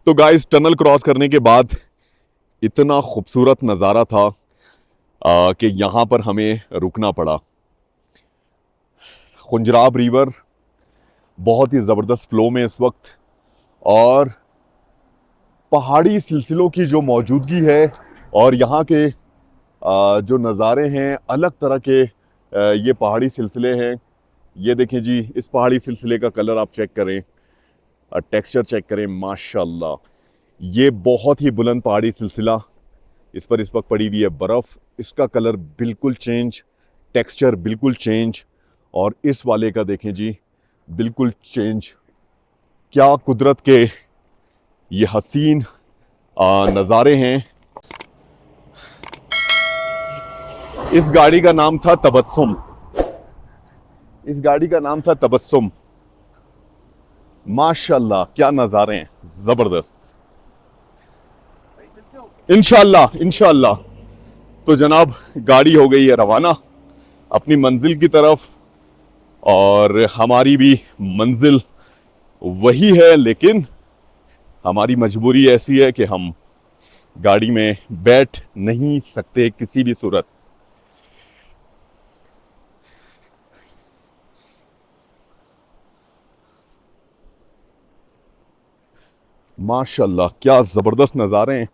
तो guys tunnel cross करने के बाद इतना खूबसूरत नज़ारा था कि यहाँ पर हमें रुकना पड़ा। खुंजराब रिवर बहुत ही ज़बरदस्त फ्लो में इस वक्त, और पहाड़ी सिलसिलों की जो मौजूदगी है और यहाँ के जो नज़ारे हैं अलग तरह के, ये पहाड़ी सिलसिले हैं। ये देखें जी, इस पहाड़ी सिलसिले का कलर आप चेक करें, टेक्सचर चेक करें, माशाल्लाह। ये बहुत ही बुलंद पहाड़ी सिलसिला, इस पर इस वक्त पड़ी हुई है बर्फ़। इसका कलर बिल्कुल चेंज, टेक्सचर बिल्कुल चेंज, और इस वाले का देखें जी, बिल्कुल चेंज। क्या कुदरत के ये हसीन नज़ारे हैं। इस गाड़ी का नाम था तबस्सुम, इस गाड़ी का नाम था तबस्सुम। माशाल्लाह क्या नज़ारे हैं, ज़बरदस्त। इंशाल्लाह इंशाल्लाह। तो जनाब गाड़ी हो गई है रवाना अपनी मंजिल की तरफ, और हमारी भी मंजिल वही है, लेकिन हमारी मजबूरी ऐसी है कि हम गाड़ी में बैठ नहीं सकते किसी भी सूरत। माशाल्लाह क्या ज़बरदस्त नज़ारे हैं।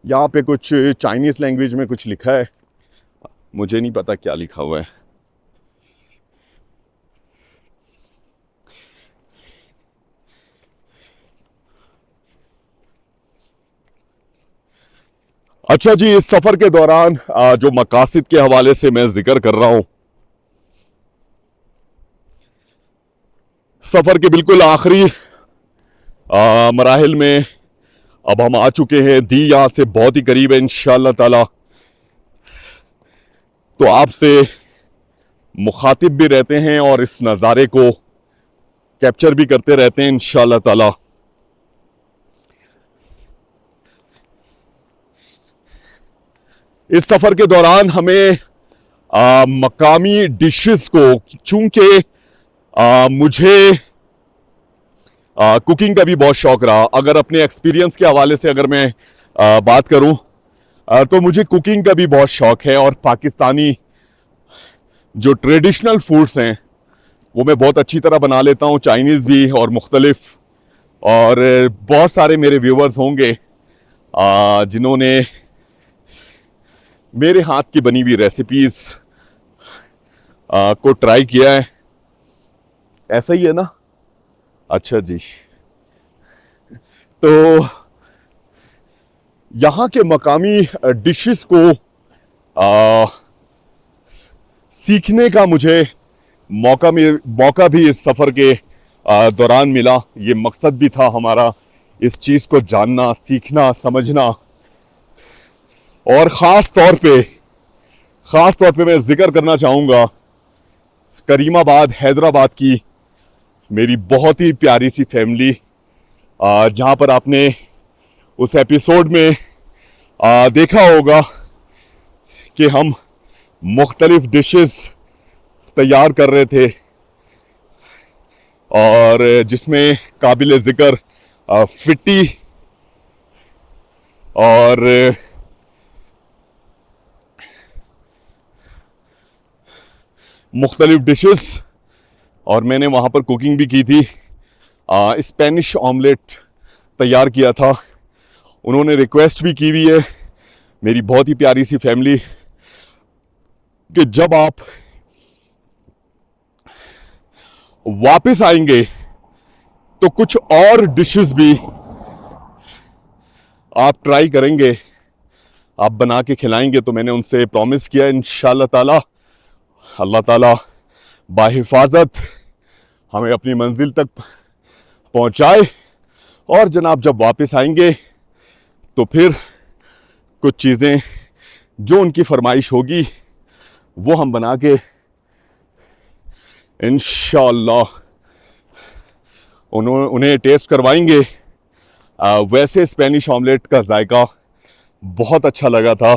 यहाँ पे कुछ चाइनीज़ लैंग्वेज में कुछ लिखा है, मुझे नहीं पता क्या लिखा हुआ है। अच्छा जी, इस सफ़र के दौरान जो मकासद के हवाले से मैं जिक्र कर रहा हूँ, सफ़र के बिल्कुल आखिरी मराहिल में अब हम आ चुके हैं। दी यहाँ से बहुत ही करीब है इंशाअल्लाह ताला, तो आपसे मुखातिब भी रहते हैं और इस नज़ारे को कैप्चर भी करते रहते हैं इंशाअल्लाह ताला। इस सफ़र के दौरान हमें मकामी डिशेस को, चूंकि मुझे कुकिंग का भी बहुत शौक रहा, अगर अपने एक्सपीरियंस के हवाले से अगर मैं बात करूं, तो मुझे कुकिंग का भी बहुत शौक है, और पाकिस्तानी जो ट्रेडिशनल फूड्स हैं वो मैं बहुत अच्छी तरह बना लेता हूं, चाइनीज़ भी और मुख्तलिफ। और बहुत सारे मेरे व्यूवर्स होंगे जिन्होंने मेरे हाथ की बनी हुई रेसिपीज़ को ट्राई किया है। ऐसा ही है ना? अच्छा जी। तो यहाँ के मकामी डिशेस को सीखने का मुझे मौका भी इस सफ़र के दौरान मिला। ये मकसद भी था हमारा, इस चीज़ को जानना, सीखना, समझना। और ख़ास तौर पे मैं जिक्र करना चाहूँगा करीमाबाद हैदराबाद की मेरी बहुत ही प्यारी सी फैमिली, जहाँ पर आपने उस एपिसोड में देखा होगा कि हम मुख्तलिफ डिशेस तैयार कर रहे थे, और जिसमें काबिल ज़िक्र फिट्टी और मुख्तलिफ डिशेस, और मैंने वहाँ पर कुकिंग भी की थी। स्पेनिश ऑमलेट तैयार किया था। उन्होंने रिक्वेस्ट भी की हुई है, मेरी बहुत ही प्यारी सी फैमिली, कि जब आप वापस आएंगे तो कुछ और डिशेस भी आप ट्राई करेंगे, आप बना के खिलाएंगे। तो मैंने उनसे प्रॉमिस किया इंशाअल्लाह ताला, अल्लाह ताला बाहिफाजत हमें अपनी मंजिल तक पहुंचाए, और जनाब जब वापस आएंगे तो फिर कुछ चीज़ें जो उनकी फरमाइश होगी वो हम बना के इंशाअल्लाह उन्हें टेस्ट करवाएंगे। वैसे स्पेनिश ऑमलेट का जायका बहुत अच्छा लगा था।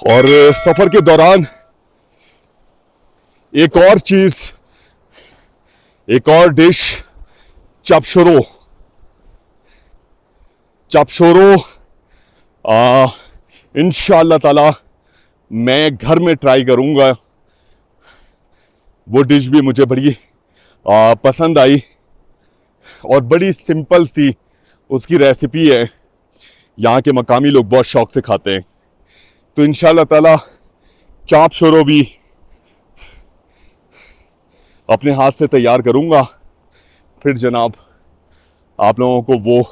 और सफर के दौरान एक और चीज, एक और डिश, चपशोरो। चपशोरो इंशाअल्लाह ताला मैं घर में ट्राई करूंगा। वो डिश भी मुझे बड़ी पसंद आई और बड़ी सिंपल सी उसकी रेसिपी है। यहाँ के मकामी लोग बहुत शौक से खाते हैं। तो इंशाअल्लाह ताला चाप शोरो भी अपने हाथ से तैयार करूंगा, फिर जनाब आप लोगों को वो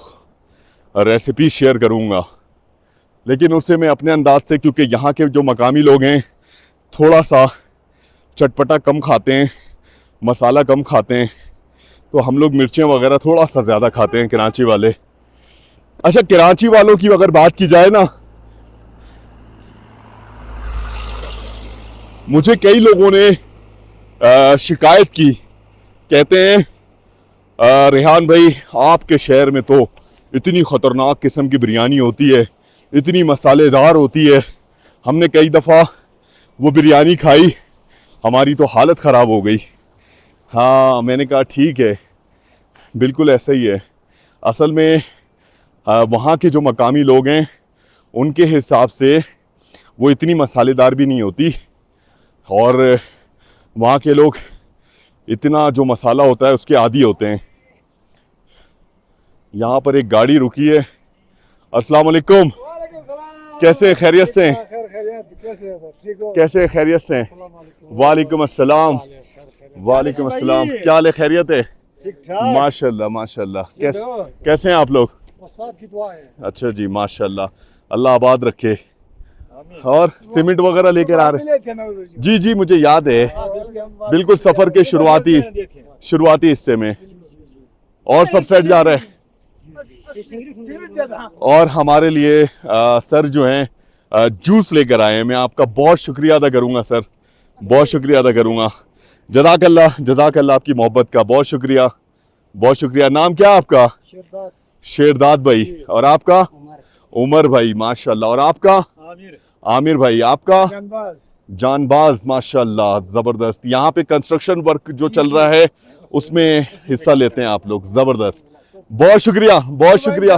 रेसिपी शेयर करूंगा। लेकिन उससे मैं अपने अंदाज से, क्योंकि यहाँ के जो मकामी लोग हैं थोड़ा सा चटपटा कम खाते हैं, मसाला कम खाते हैं, तो हम लोग मिर्चें वगैरह थोड़ा सा ज़्यादा खाते हैं कराची वाले। अच्छा, कराची वालों की अगर बात की जाए ना, मुझे कई लोगों ने शिकायत की, कहते हैं रेहान भाई आपके शहर में तो इतनी ख़तरनाक किस्म की बिरयानी होती है, इतनी मसालेदार होती है, हमने कई दफ़ा वो बिरयानी खाई, हमारी तो हालत ख़राब हो गई। हाँ, मैंने कहा ठीक है, बिल्कुल ऐसा ही है। असल में वहाँ के जो मकामी लोग हैं उनके हिसाब से वो इतनी मसालेदार भी नहीं होती, और वहाँ के लोग इतना जो मसाला होता है उसके आदी होते हैं। यहाँ पर एक गाड़ी रुकी है। अस्सलाम वालेकुम, कैसे खैरियत से? कैसे खैरियत से? वालेकुम अस्सलाम। वालेकुम अस्सलाम, क्या हाल है? खैरियत है? माशाल्लाह माशाल्लाह। कैसे हैं आप लोग? अच्छा जी, माशाल्लाह, अल्लाह आबाद रखे। और सीमेंट वगैरह लेकर आ रहे? जी जी, मुझे याद है, बिल्कुल सफर के शुरुआती हिस्से में। और सब सेट जा रहा है। और हमारे लिए सर जो हैं जूस लेकर आए हैं। मैं आपका बहुत शुक्रिया अदा करूंगा सर, बहुत शुक्रिया अदा करूंगा। जज़ाकल्लाह, जज़ाकल्लाह, आपकी मोहब्बत का बहुत शुक्रिया, बहुत शुक्रिया। नाम क्या आपका? शेरदाद भाई। और आपका? उमर भाई, माशाल्लाह। और आपका? आमिर भाई। आपका? जानबाज, माशाल्लाह, ज़बरदस्त। यहाँ पे कंस्ट्रक्शन वर्क जो चल रहा है उसमें हिस्सा लेते हैं आप लोग, ज़बरदस्त। बहुत शुक्रिया, बहुत शुक्रिया।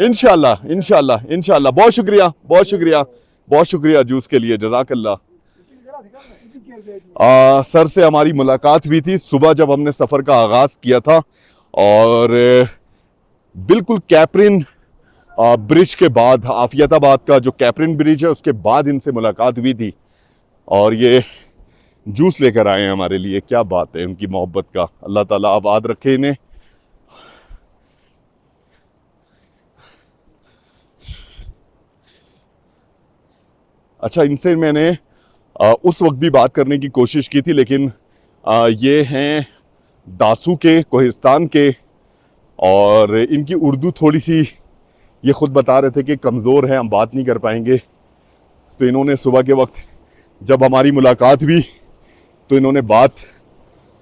इंशाल्लाह इंशाल्लाह इंशाल्लाह। बहुत शुक्रिया, बहुत शुक्रिया, बहुत शुक्रिया जूस के लिए, जज़ाकल्लाह। सर से हमारी मुलाकात हुई थी सुबह जब हमने सफ़र का आगाज़ किया था, और बिल्कुल कैपरिन ब्रिज के बाद, आफियताबाद का जो कैपरिन ब्रिज है उसके बाद इनसे मुलाकात हुई थी, और ये जूस लेकर आए हैं हमारे लिए। क्या बात है उनकी मोहब्बत का, अल्लाह ताला आबाद रखे इन्हें। अच्छा, इनसे मैंने उस वक्त भी बात करने की कोशिश की थी, लेकिन ये हैं दासू के, कोहिस्तान के, और इनकी उर्दू थोड़ी सी, ये ख़ुद बता रहे थे कि कमज़ोर है, हम बात नहीं कर पाएंगे। तो इन्होंने सुबह के वक्त जब हमारी मुलाकात हुई तो इन्होंने बात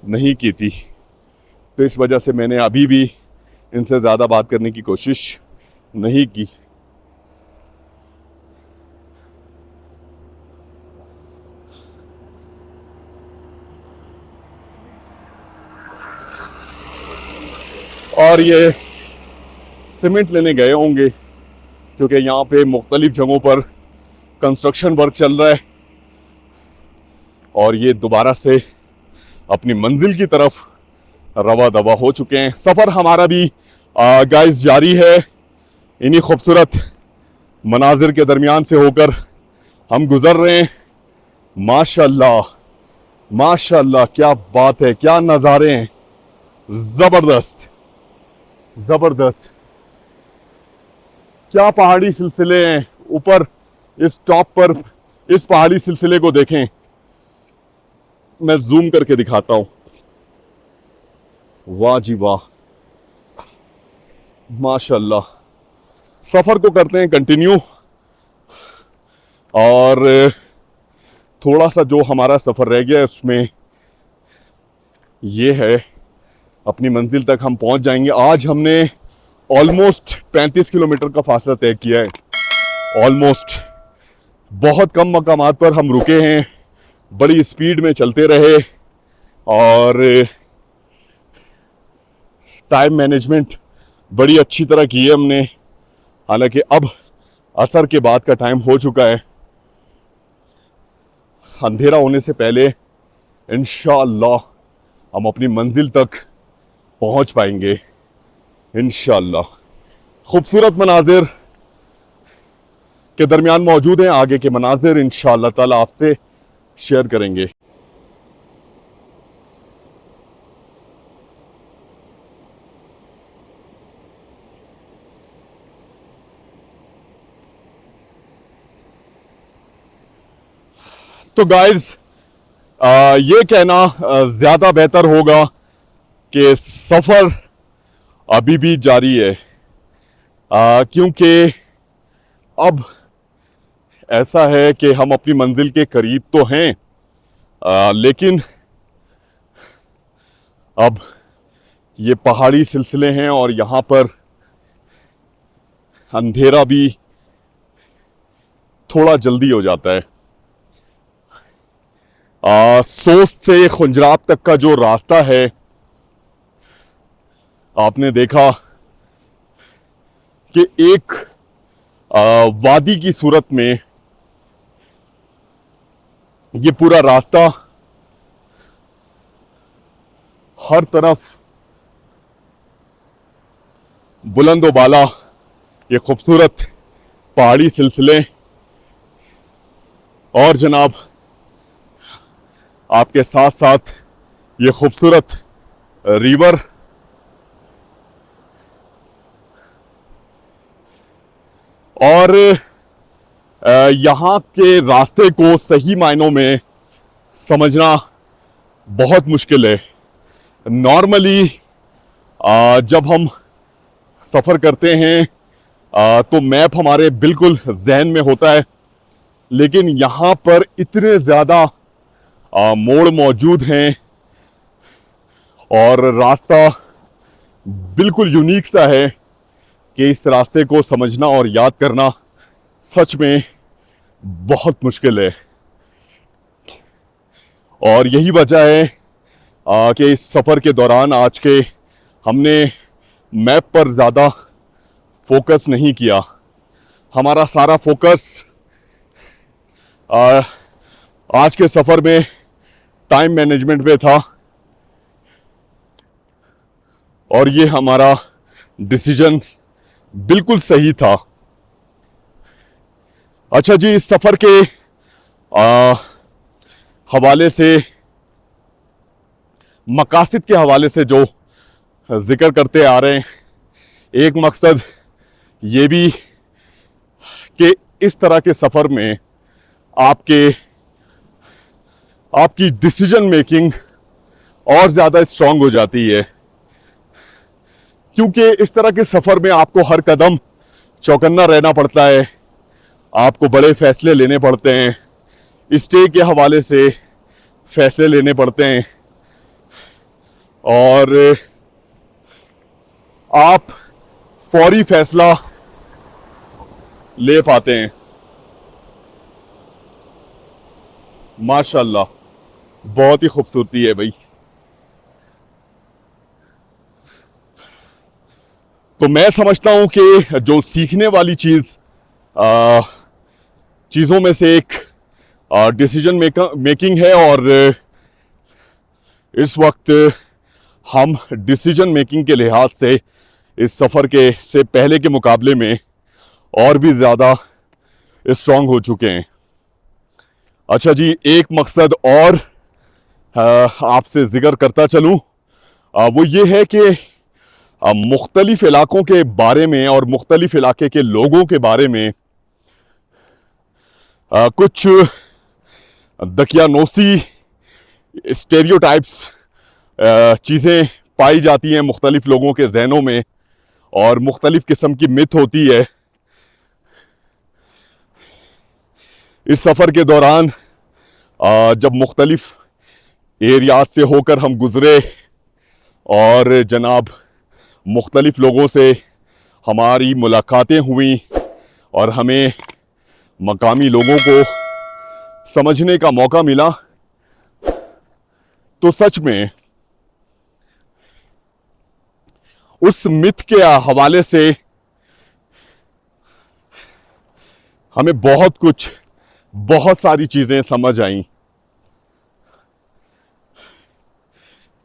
नहीं की थी, तो इस वजह से मैंने अभी भी इनसे ज़्यादा बात करने की कोशिश नहीं की। और ये सीमेंट लेने गए होंगे, क्योंकि यहाँ पे मुख्तलिफ जगहों पर कंस्ट्रक्शन वर्क चल रहा है, और ये दोबारा से अपनी मंजिल की तरफ रवा दवा हो चुके हैं। सफ़र हमारा भी गाइस जारी है। इन्हीं खूबसूरत मनाजिर के दरमियान से होकर हम गुज़र रहे हैं। माशाल्लाह माशाल्लाह, क्या बात है, क्या नज़ारे हैं, ज़बरदस्त ज़बरदस्त। क्या पहाड़ी सिलसिले हैं ऊपर, इस टॉप पर इस पहाड़ी सिलसिले को देखें, मैं जूम करके दिखाता हूं। वाह जी वाह, माशाल्लाह। सफर को करते हैं कंटिन्यू, और थोड़ा सा जो हमारा सफर रह गया है उसमें ये है, अपनी मंजिल तक हम पहुंच जाएंगे। आज हमने ऑलमोस्ट 35 किलोमीटर का फासला तय किया है, ऑलमोस्ट बहुत कम मकामात पर हम रुके हैं, बड़ी स्पीड में चलते रहे और टाइम मैनेजमेंट बड़ी अच्छी तरह की है हमने। हालांकि अब असर के बाद का टाइम हो चुका है, अंधेरा होने से पहले इंशाअल्लाह हम अपनी मंजिल तक पहुंच पाएंगे इंशाअल्लाह। खूबसूरत मनाजिर के दरमियान मौजूद हैं, आगे के मनाजिर इंशाअल्लाह ताला आपसे शेयर करेंगे। तो गाइस ये कहना ज़्यादा बेहतर होगा कि सफ़र अभी भी जारी है, क्योंकि अब ऐसा है कि हम अपनी मंजिल के करीब तो हैं, लेकिन अब ये पहाड़ी सिलसिले हैं और यहाँ पर अंधेरा भी थोड़ा जल्दी हो जाता है। सोस से खुंजराब तक का जो रास्ता है, आपने देखा कि एक वादी की सूरत में ये पूरा रास्ता हर तरफ बुलंद बाला ये खूबसूरत पहाड़ी सिलसिले और जनाब आपके साथ साथ ये खूबसूरत रिवर और यहाँ के रास्ते को सही मायनों में समझना बहुत मुश्किल है। नॉर्मली जब हम सफ़र करते हैं तो मैप हमारे बिल्कुल जहन में होता है, लेकिन यहाँ पर इतने ज़्यादा मोड़ मौजूद हैं और रास्ता बिल्कुल यूनिक सा है कि इस रास्ते को समझना और याद करना सच में बहुत मुश्किल है। और यही वजह है कि इस सफ़र के दौरान आज के हमने मैप पर ज़्यादा फोकस नहीं किया। हमारा सारा फोकस आज के सफ़र में टाइम मैनेजमेंट पे था और ये हमारा डिसीजन बिल्कुल सही था। अच्छा जी, इस सफ़र के हवाले से, मकासद के हवाले से जो जिक्र करते आ रहे हैं, एक मकसद ये भी कि इस तरह के सफ़र में आपकी डिसीजन मेकिंग और ज़्यादा स्ट्रांग हो जाती है, क्योंकि इस तरह के सफ़र में आपको हर कदम चौकन्ना रहना पड़ता है, आपको बड़े फैसले लेने पड़ते हैं, स्टे के हवाले से फैसले लेने पड़ते हैं और आप फौरी फैसला ले पाते हैं। माशाल्लाह, बहुत ही खूबसूरती है भाई। तो मैं समझता हूं कि जो सीखने वाली चीज़ों में से एक डिसीजन मेकिंग है, और इस वक्त हम डिसीजन मेकिंग के लिहाज से इस सफ़र के से पहले के मुकाबले में और भी ज़्यादा स्ट्रांग हो चुके हैं। अच्छा जी, एक मकसद और आपसे जिक्र करता चलूँ, वो ये है कि मुख्तलिफ इलाकों के बारे में और मुख्तलिफ इलाके के लोगों के बारे में कुछ दकियानूसी स्टेरियोटाइप्स चीज़ें पाई जाती हैं मुख्तलिफ लोगों के जहनों में, और मुख्तलिफ किस्म की मिथ होती है। इस सफ़र के दौरान जब मुख्तलिफ एरियाज से होकर हम गुज़रे और जनाब मुख्तलिफ लोगों से हमारी मुलाकातें हुई और हमें मकामी लोगों को समझने का मौका मिला, तो सच में उस मिथ के हवाले से हमें बहुत सारी चीजें समझ आई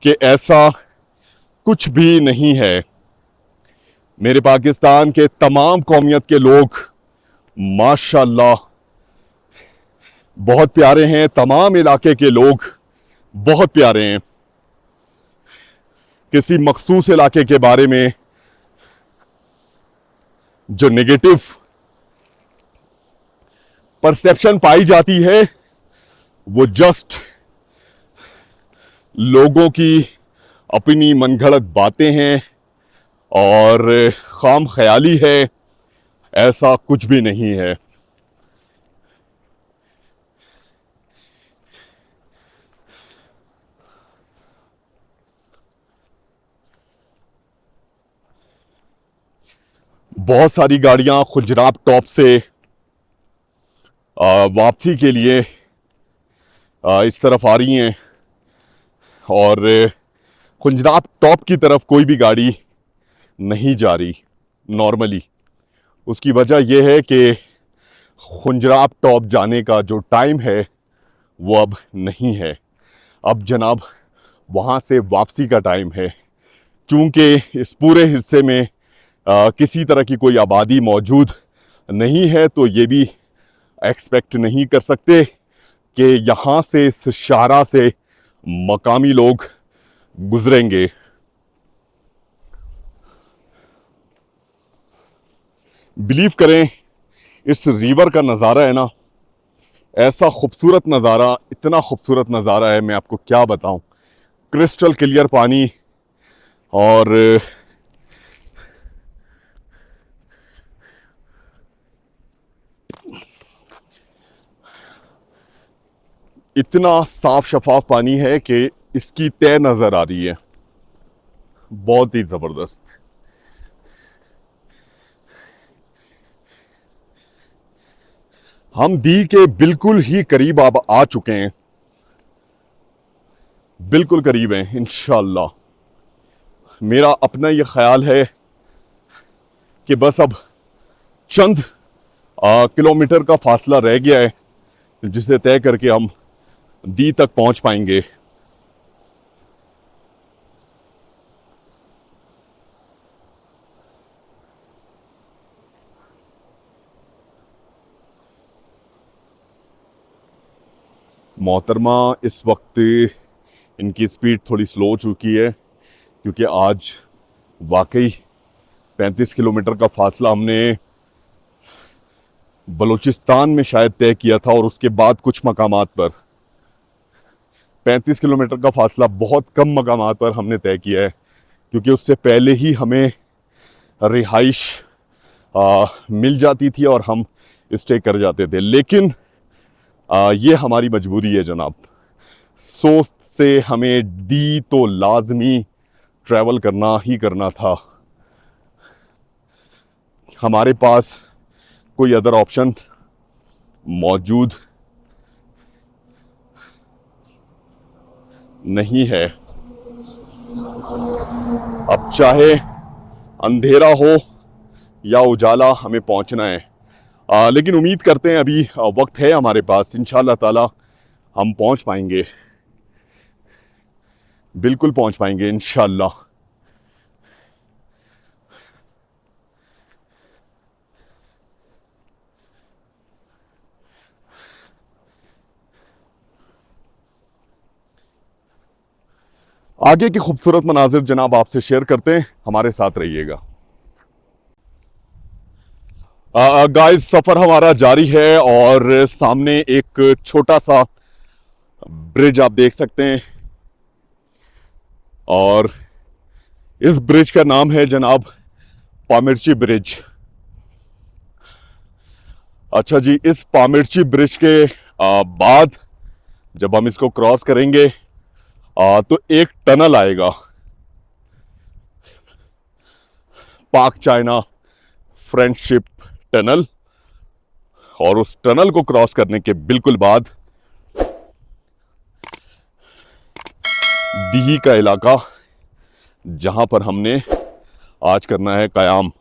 कि ऐसा कुछ भी नहीं है। मेरे पाकिस्तान के तमाम कौमियत के लोग माशाल्लाह बहुत प्यारे हैं, तमाम इलाके के लोग बहुत प्यारे हैं। किसी मखसूस इलाके के बारे में जो नेगेटिव परसेप्शन पाई जाती है वो जस्ट लोगों की अपनी मनगढ़ंत बातें हैं और खाम ख्याली है, ऐसा कुछ भी नहीं है। बहुत सारी गाड़ियां खुजराब टॉप से वापसी के लिए इस तरफ आ रही हैं और खुजराब टॉप की तरफ कोई भी गाड़ी नहीं जा रही नॉर्मली। उसकी वजह यह है कि खुजराब टॉप जाने का जो टाइम है वो अब नहीं है, अब जनाब वहाँ से वापसी का टाइम है। चूँकि इस पूरे हिस्से में किसी तरह की कोई आबादी मौजूद नहीं है, तो ये भी एक्सपेक्ट नहीं कर सकते कि यहाँ से इस शाहरा से मकामी लोग गुजरेंगे। बिलीव करें, इस रिवर का नज़ारा है ना, ऐसा खूबसूरत नज़ारा, इतना खूबसूरत नज़ारा है, मैं आपको क्या बताऊं। क्रिस्टल क्लियर पानी और इतना साफ शफाफ पानी है कि इसकी तय नज़र आ रही है, बहुत ही ज़बरदस्त। हम दी के बिल्कुल ही करीब अब आ चुके हैं, बिल्कुल करीब हैं इंशाअल्लाह। मेरा अपना ये ख्याल है कि बस अब चंद किलोमीटर का फासला रह गया है जिसे तय करके हम दी तक पहुंच पाएंगे। मोहतरमा इस वक्त इनकी स्पीड थोड़ी स्लो हो चुकी है, क्योंकि आज वाकई 35 किलोमीटर का फासला हमने बलूचिस्तान में शायद तय किया था और उसके बाद कुछ मकामात पर 35 किलोमीटर का फासला बहुत कम मकामात पर हमने तय किया है, क्योंकि उससे पहले ही हमें रिहाइश मिल जाती थी और हम स्टे कर जाते थे। लेकिन ये हमारी मजबूरी है जनाब, सोच से हमें दी तो लाजमी ट्रैवल करना ही करना था। हमारे पास कोई अदर ऑप्शन मौजूद नहीं है। अब चाहे अंधेरा हो या उजाला, हमें पहुंचना है। लेकिन उम्मीद करते हैं अभी वक्त है हमारे पास, इंशाअल्लाह ताला हम पहुंच पाएंगे, बिल्कुल पहुंच पाएंगे इंशाअल्लाह। आगे के खूबसूरत मनाजिर जनाब आपसे शेयर करते हैं, हमारे साथ रहिएगा। गाइस, सफ़र हमारा जारी है और सामने एक छोटा सा ब्रिज आप देख सकते हैं और इस ब्रिज का नाम है जनाब पामिर्ची ब्रिज। अच्छा जी, इस पामिर्ची ब्रिज के बाद जब हम इसको क्रॉस करेंगे तो एक टनल आएगा, पाक चाइना फ्रेंडशिप टनल, और उस टनल को क्रॉस करने के बिल्कुल बाद दीही का इलाका, जहां पर हमने आज करना है कयाम।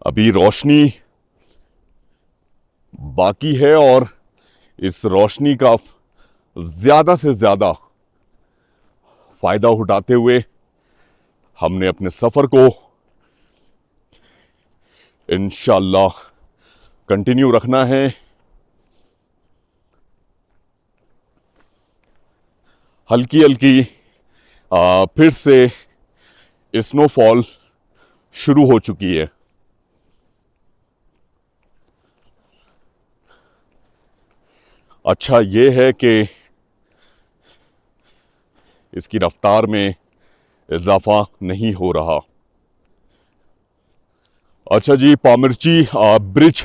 अभी रोशनी बाकी है और इस रोशनी का ज्यादा से ज्यादा फायदा उठाते हुए हमने अपने सफर को इंशाअल्लाह कंटिन्यू रखना है। हल्की हल्की फिर से स्नोफॉल शुरू हो चुकी है। अच्छा ये है कि इसकी रफ्तार में इजाफा नहीं हो रहा। अच्छा जी, पामिर्ची ब्रिज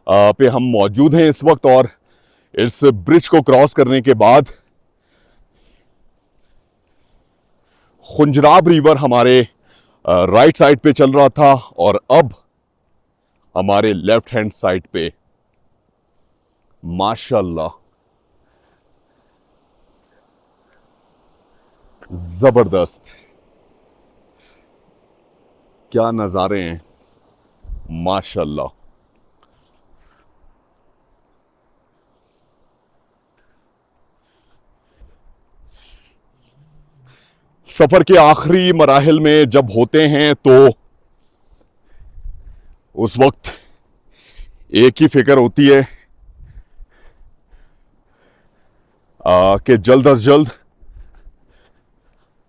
पे हम मौजूद हैं इस वक्त, और इस ब्रिज को क्रॉस करने के बाद खुंजराब रिवर हमारे राइट साइड पे चल रहा था और अब हमारे लेफ्ट हैंड साइड पे। माशाल्लाह, जबरदस्त, क्या नजारे हैं, माशाल्लाह। सफर के आखिरी मराहिल में जब होते हैं तो उस वक्त एक ही फिक्र होती है कि जल्द अज जल्द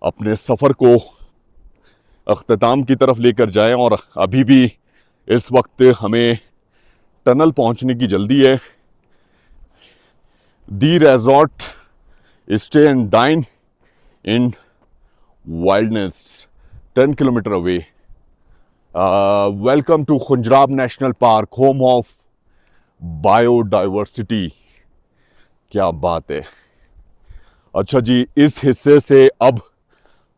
अपने सफर को अख्ताम की तरफ लेकर जाएं। और अभी भी इस वक्त हमें टनल पहुंचने की जल्दी है। The resort stay and dine in wildness 10 kilometre away. Welcome to Khunjerab national park, home of biodiversity. क्या बात है। अच्छा जी, इस हिस्से से अब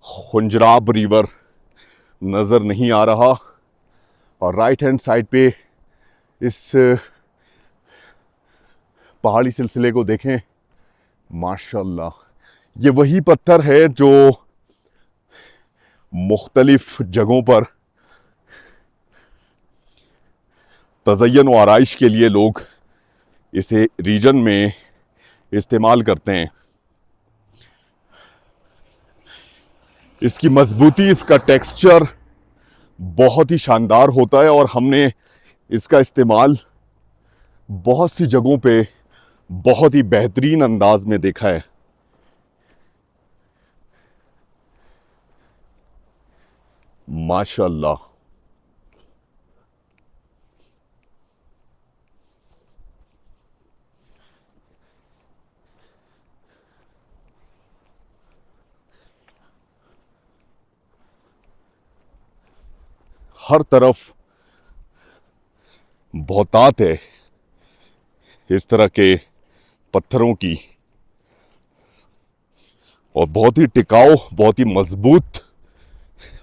खुंजराब रिवर नजर नहीं आ रहा और राइट हैंड साइड पे इस पहाड़ी सिलसिले को देखें, माशाल्लाह। ये वही पत्थर है जो मुख्तलिफ जगहों पर तज़य्युन व आराइश के लिए लोग इसे रीजन में इस्तेमाल करते हैं। इसकी मजबूती, इसका टेक्सचर बहुत ही शानदार होता है और हमने इसका इस्तेमाल बहुत सी जगहों पे बहुत ही बेहतरीन अंदाज में देखा है। माशाल्लाह। हर तरफ बहुतात है इस तरह के पत्थरों की और बहुत ही टिकाऊ, बहुत ही मजबूत,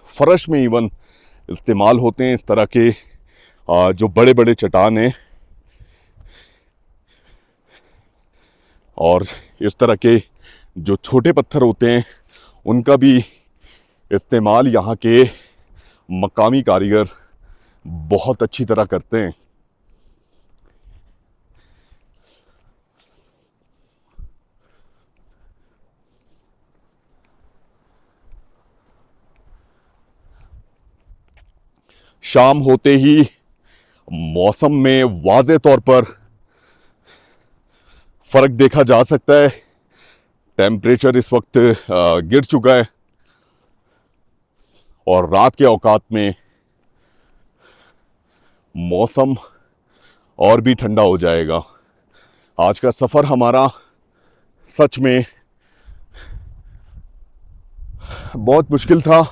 फर्श में इवन इस्तेमाल होते हैं इस तरह के जो बड़े बड़े चट्टान हैं। और इस तरह के जो छोटे पत्थर होते हैं उनका भी इस्तेमाल यहाँ के मकामी कारीगर बहुत अच्छी तरह करते हैं। शाम होते ही मौसम में वाज़े तौर पर फर्क देखा जा सकता है। टेम्परेचर इस वक्त गिर चुका है और रात के औकात में मौसम और भी ठंडा हो जाएगा। आज का सफ़र हमारा सच में बहुत मुश्किल था,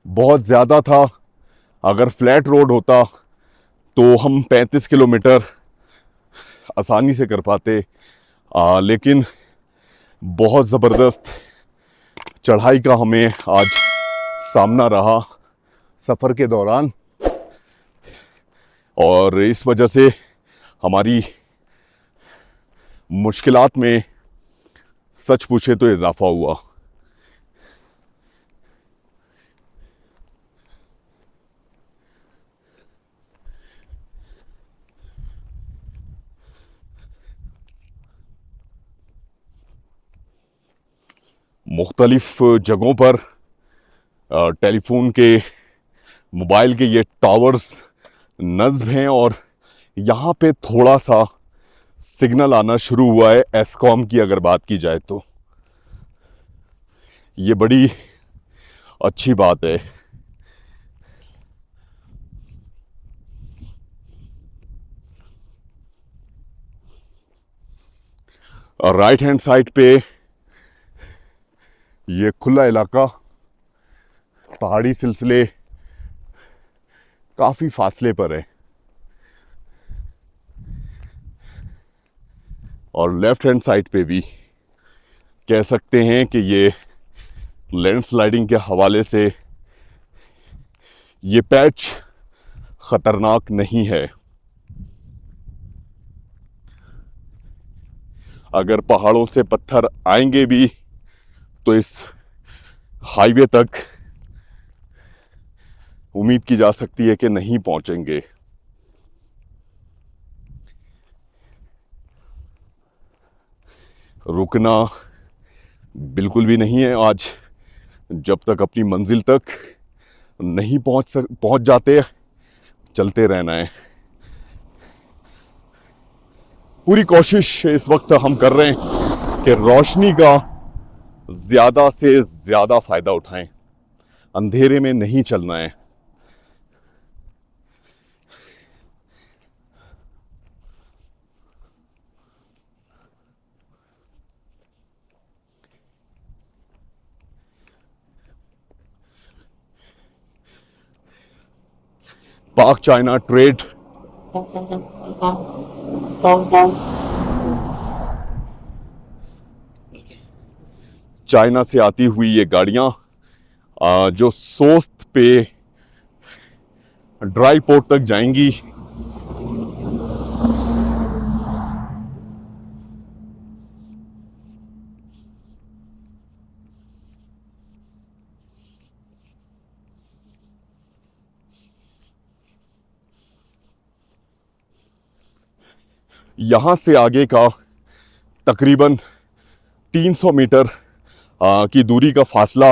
बहुत ज़्यादा था। अगर फ्लैट रोड होता तो हम 35 किलोमीटर आसानी से कर पाते, लेकिन बहुत ज़बरदस्त चढ़ाई का हमें आज सामना रहा सफ़र के दौरान, और इस वजह से हमारी मुश्किलात में सच पूछे तो इजाफा हुआ। मुख्तलिफ जगहों पर टेलीफोन के, मोबाइल के ये टावर्स नस्ब हैं, और यहाँ पे थोड़ा सा सिग्नल आना शुरू हुआ है एस्कॉम की अगर बात की जाए तो। ये बड़ी अच्छी बात है। और राइट हैंड साइड पे ये खुला इलाका, पहाड़ी सिलसिले काफ़ी फासले पर है, और लेफ्ट हैंड साइड पे भी कह सकते हैं कि ये लैंडस्लाइडिंग के हवाले से ये पैच ख़तरनाक नहीं है। अगर पहाड़ों से पत्थर आएंगे भी तो इस हाईवे तक उम्मीद की जा सकती है कि नहीं पहुंचेंगे। रुकना बिल्कुल भी नहीं है आज, जब तक अपनी मंजिल तक नहीं पहुंच जाते, चलते रहना है। पूरी कोशिश इस वक्त हम कर रहे हैं कि रोशनी का ज़्यादा से ज़्यादा फ़ायदा उठाएं, अंधेरे में नहीं चलना है। पाक चाइना ट्रेड चाइना से आती हुई ये गाड़ियां जो सोस्त पे ड्राई पोर्ट तक जाएंगी, यहाँ से आगे का तकरीबन 300 मीटर की दूरी का फासला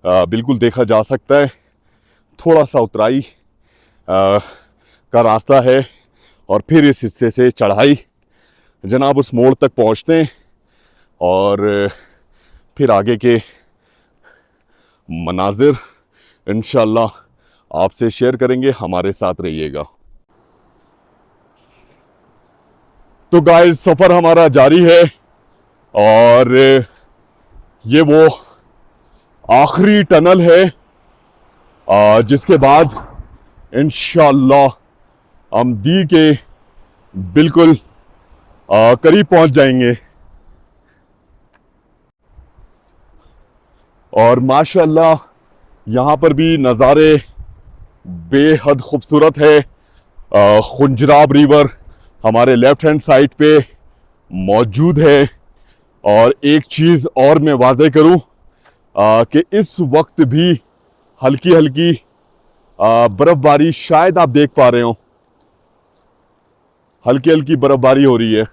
बिल्कुल देखा जा सकता है। थोड़ा सा उतराई का रास्ता है, और फिर इस हिस्से से चढ़ाई। जनाब उस मोड़ तक पहुँचते हैं और फिर आगे के मनाजिर इंशाअल्लाह आपसे शेयर करेंगे। हमारे साथ रहिएगा। तो गाइस, सफ़र हमारा जारी है, और ये वो आखिरी टनल है जिसके बाद इंशाअल्लाह हम दी के बिल्कुल करीब पहुंच जाएंगे। और माशाअल्लाह यहाँ पर भी नज़ारे बेहद खूबसूरत है। खुंजराब रिवर हमारे लेफ्ट हैंड साइड पे मौजूद है। और एक चीज़ और मैं वाज़ेह करूँ कि इस वक्त भी हल्की हल्की बर्फ़बारी शायद आप देख पा रहे हो, हल्की हल्की बर्फ़बारी हो रही है।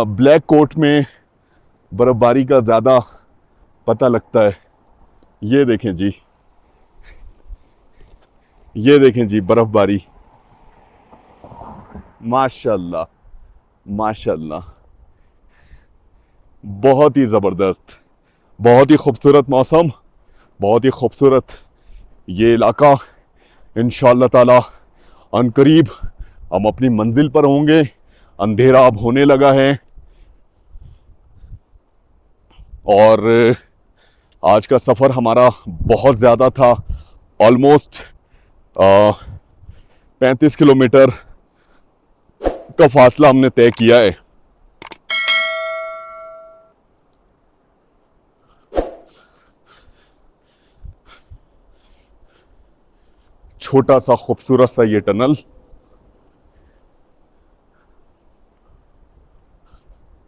ब्लैक कोट में बर्फ़बारी का ज़्यादा पता लगता है। ये देखें जी, ये देखें जी बर्फ़बारी, माशाल्लाह माशाल्लाह, बहुत ही ज़बरदस्त, बहुत ही खूबसूरत मौसम, बहुत ही खूबसूरत ये इलाका। इंशाअल्लाह ताला अनकरीब हम अपनी मंजिल पर होंगे। अंधेरा अब होने लगा है, और आज का सफ़र हमारा बहुत ज़्यादा था। ऑलमोस्ट 35 किलोमीटर का फासला हमने तय किया है। छोटा सा खूबसूरत सा ये टनल,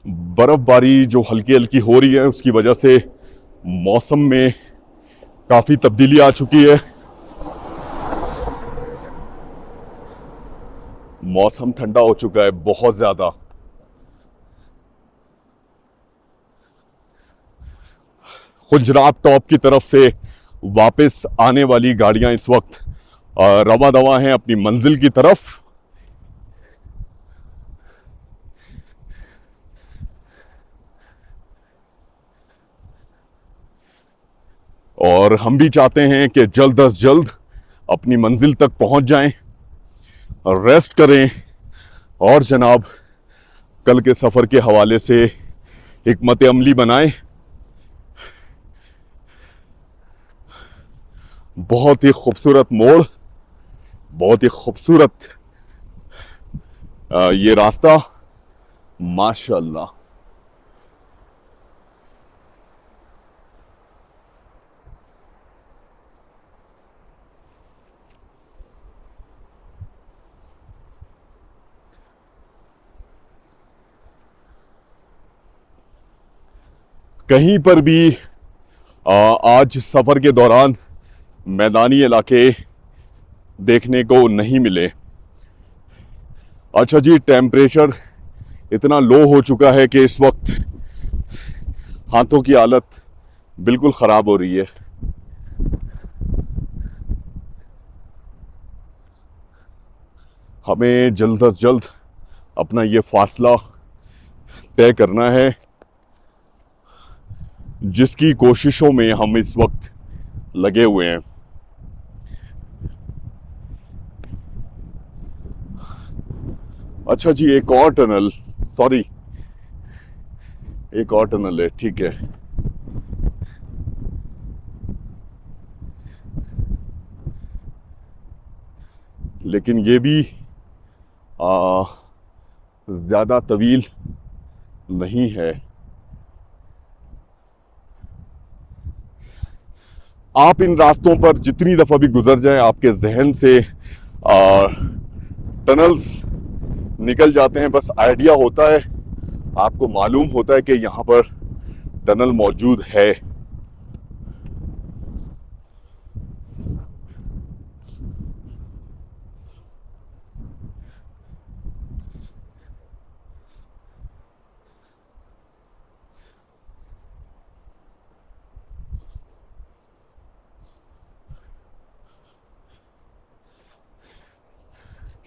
बर्फबारी जो हल्की हल्की हो रही है उसकी वजह से मौसम में काफी तब्दीली आ चुकी है। मौसम ठंडा हो चुका है बहुत ज्यादा। खुजरात टॉप की तरफ से वापस आने वाली गाड़ियां इस वक्त रवा दवा हैं अपनी मंजिल की तरफ। और हम भी चाहते हैं कि जल्द अज जल्द अपनी मंजिल तक पहुंच जाएं, रेस्ट करें और जनाब कल के सफ़र के हवाले से हिकमत अमली बनाएं। बहुत ही खूबसूरत मोड़, बहुत ही खूबसूरत ये रास्ता, माशाअल्लाह। कहीं पर भी आज सफ़र के दौरान मैदानी इलाके देखने को नहीं मिले। अच्छा जी, टेम्परेचर इतना लो हो चुका है कि इस वक्त हाथों की हालत बिल्कुल ख़राब हो रही है। हमें जल्द अज जल्द अपना ये फासला तय करना है, जिसकी कोशिशों में हम इस वक्त लगे हुए हैं। अच्छा जी, एक और टनल, सॉरी एक और टनल है, ठीक है। लेकिन ये भी ज़्यादा तवील नहीं है। आप इन रास्तों पर जितनी दफ़ा भी गुजर जाएं, आपके जहन से टनल्स निकल जाते हैं। बस आइडिया होता है, आपको मालूम होता है कि यहाँ पर टनल मौजूद है।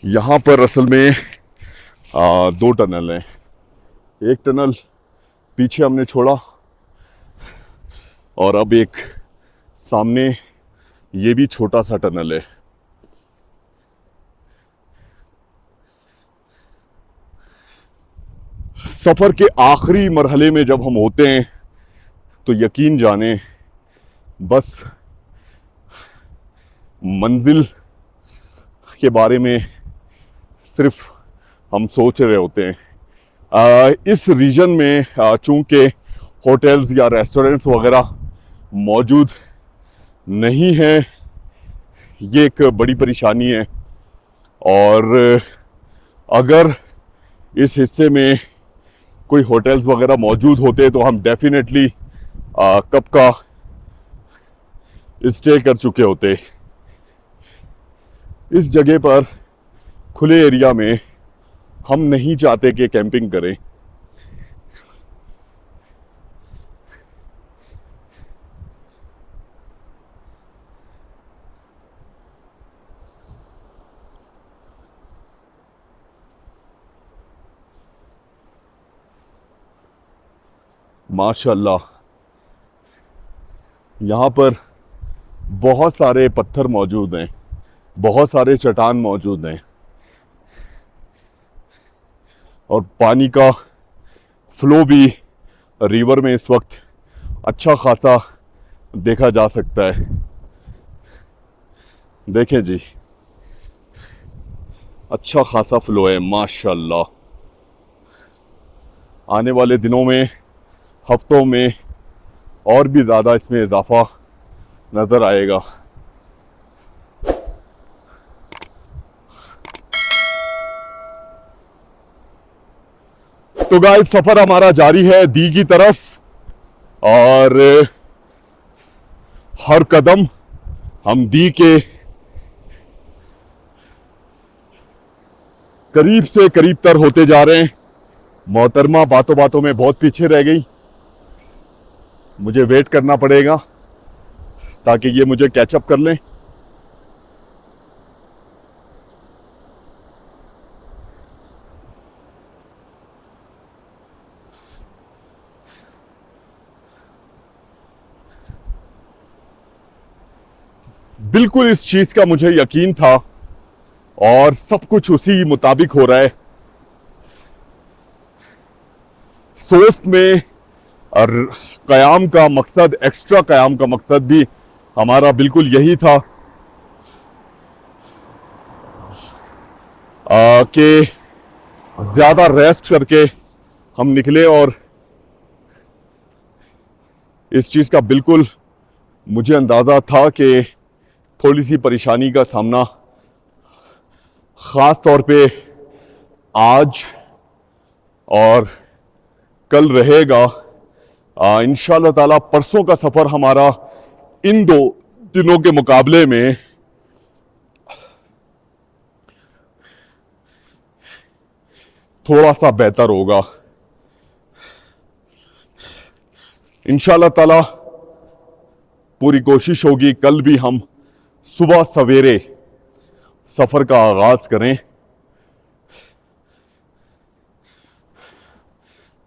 यहाँ पर असल में दो टनल हैं। एक टनल पीछे हमने छोड़ा और अब एक सामने ये भी छोटा सा टनल है। सफ़र के आखिरी मरहले में जब हम होते हैं तो यकीन जाने बस मंजिल के बारे में सिर्फ हम सोच रहे होते हैं। इस रीजन में चूंकि होटल्स या रेस्टोरेंट्स वगैरह मौजूद नहीं हैं, ये एक बड़ी परेशानी है। और अगर इस हिस्से में कोई होटल्स वगैरह मौजूद होते तो हम डेफिनेटली कब का स्टे कर चुके होते। इस जगह पर खुले एरिया में हम नहीं चाहते कि कैंपिंग करें। माशाअल्लाह, यहाँ पर बहुत सारे पत्थर मौजूद हैं, बहुत सारे चट्टान मौजूद हैं और पानी का फ्लो भी रिवर में इस वक्त अच्छा खासा देखा जा सकता है। देखें जी, अच्छा खासा फ्लो है माशाल्लाह। आने वाले दिनों में, हफ्तों में और भी ज़्यादा इसमें इजाफा नज़र आएगा। तो गाइस सफ़र हमारा जारी है दी की तरफ, और हर कदम हम दी के करीब से करीब तर होते जा रहे हैं। मोहतरमा बातों बातों में बहुत पीछे रह गई, मुझे वेट करना पड़ेगा ताकि ये मुझे कैचअप कर लें। बिल्कुल इस चीज का मुझे यकीन था और सब कुछ उसी मुताबिक हो रहा है। सोस्ट में और कयाम का मकसद, एक्स्ट्रा कयाम का मकसद भी हमारा बिल्कुल यही था कि ज्यादा रेस्ट करके हम निकले, और इस चीज का बिल्कुल मुझे अंदाजा था कि थोड़ी सी परेशानी का सामना खास तौर पे आज और कल रहेगा। इंशाअल्लाह ताला परसों का सफर हमारा इन 2 दिनों के मुकाबले में थोड़ा सा बेहतर होगा। इंशाअल्लाह ताला पूरी कोशिश होगी कल भी हम सुबह सवेरे सफर का आगाज करें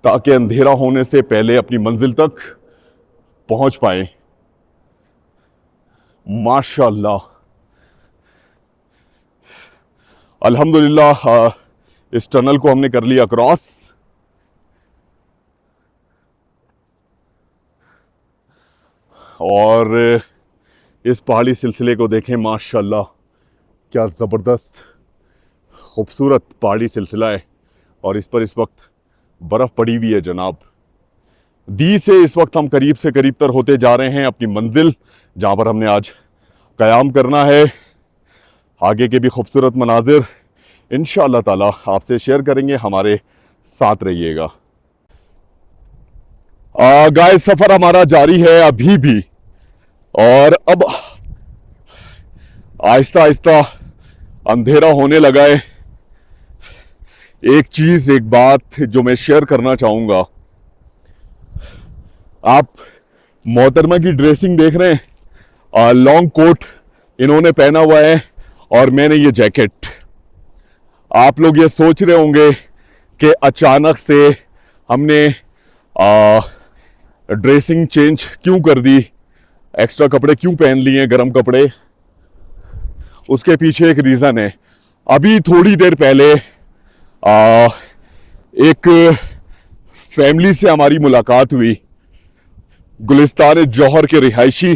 ताकि अंधेरा होने से पहले अपनी मंजिल तक पहुंच पाए। माशाअल्लाह, अल्हम्दुलिल्लाह इस टनल को हमने कर लिया क्रॉस। और इस पहाड़ी सिलसिले को देखें, माशाअल्लाह क्या ज़बरदस्त खूबसूरत पहाड़ी सिलसिला है, और इस पर इस वक्त बर्फ़ पड़ी हुई है जनाब। दी से इस वक्त हम करीब से करीब तर होते जा रहे हैं अपनी मंजिल, जहाँ पर हमने आज क़याम करना है। आगे के भी खूबसूरत मनाजिर इंशाअल्लाह ताला आपसे शेयर करेंगे, हमारे साथ रहिएगा। गाइस सफ़र हमारा जारी है अभी भी, और अब आहिस्ता आहिस्ता अंधेरा होने लगा है। एक बात जो मैं शेयर करना चाहूँगा, आप मोहतरमा की ड्रेसिंग देख रहे हैं, लॉन्ग कोट इन्होंने पहना हुआ है और मैंने ये जैकेट। आप लोग ये सोच रहे होंगे कि अचानक से हमने ड्रेसिंग चेंज क्यों कर दी, एक्स्ट्रा कपड़े क्यों पहन लिए, गर्म कपड़े। उसके पीछे एक रीज़न है। अभी थोड़ी देर पहले एक फैमिली से हमारी मुलाकात हुई, गुलिस्तान जौहर के रिहायशी,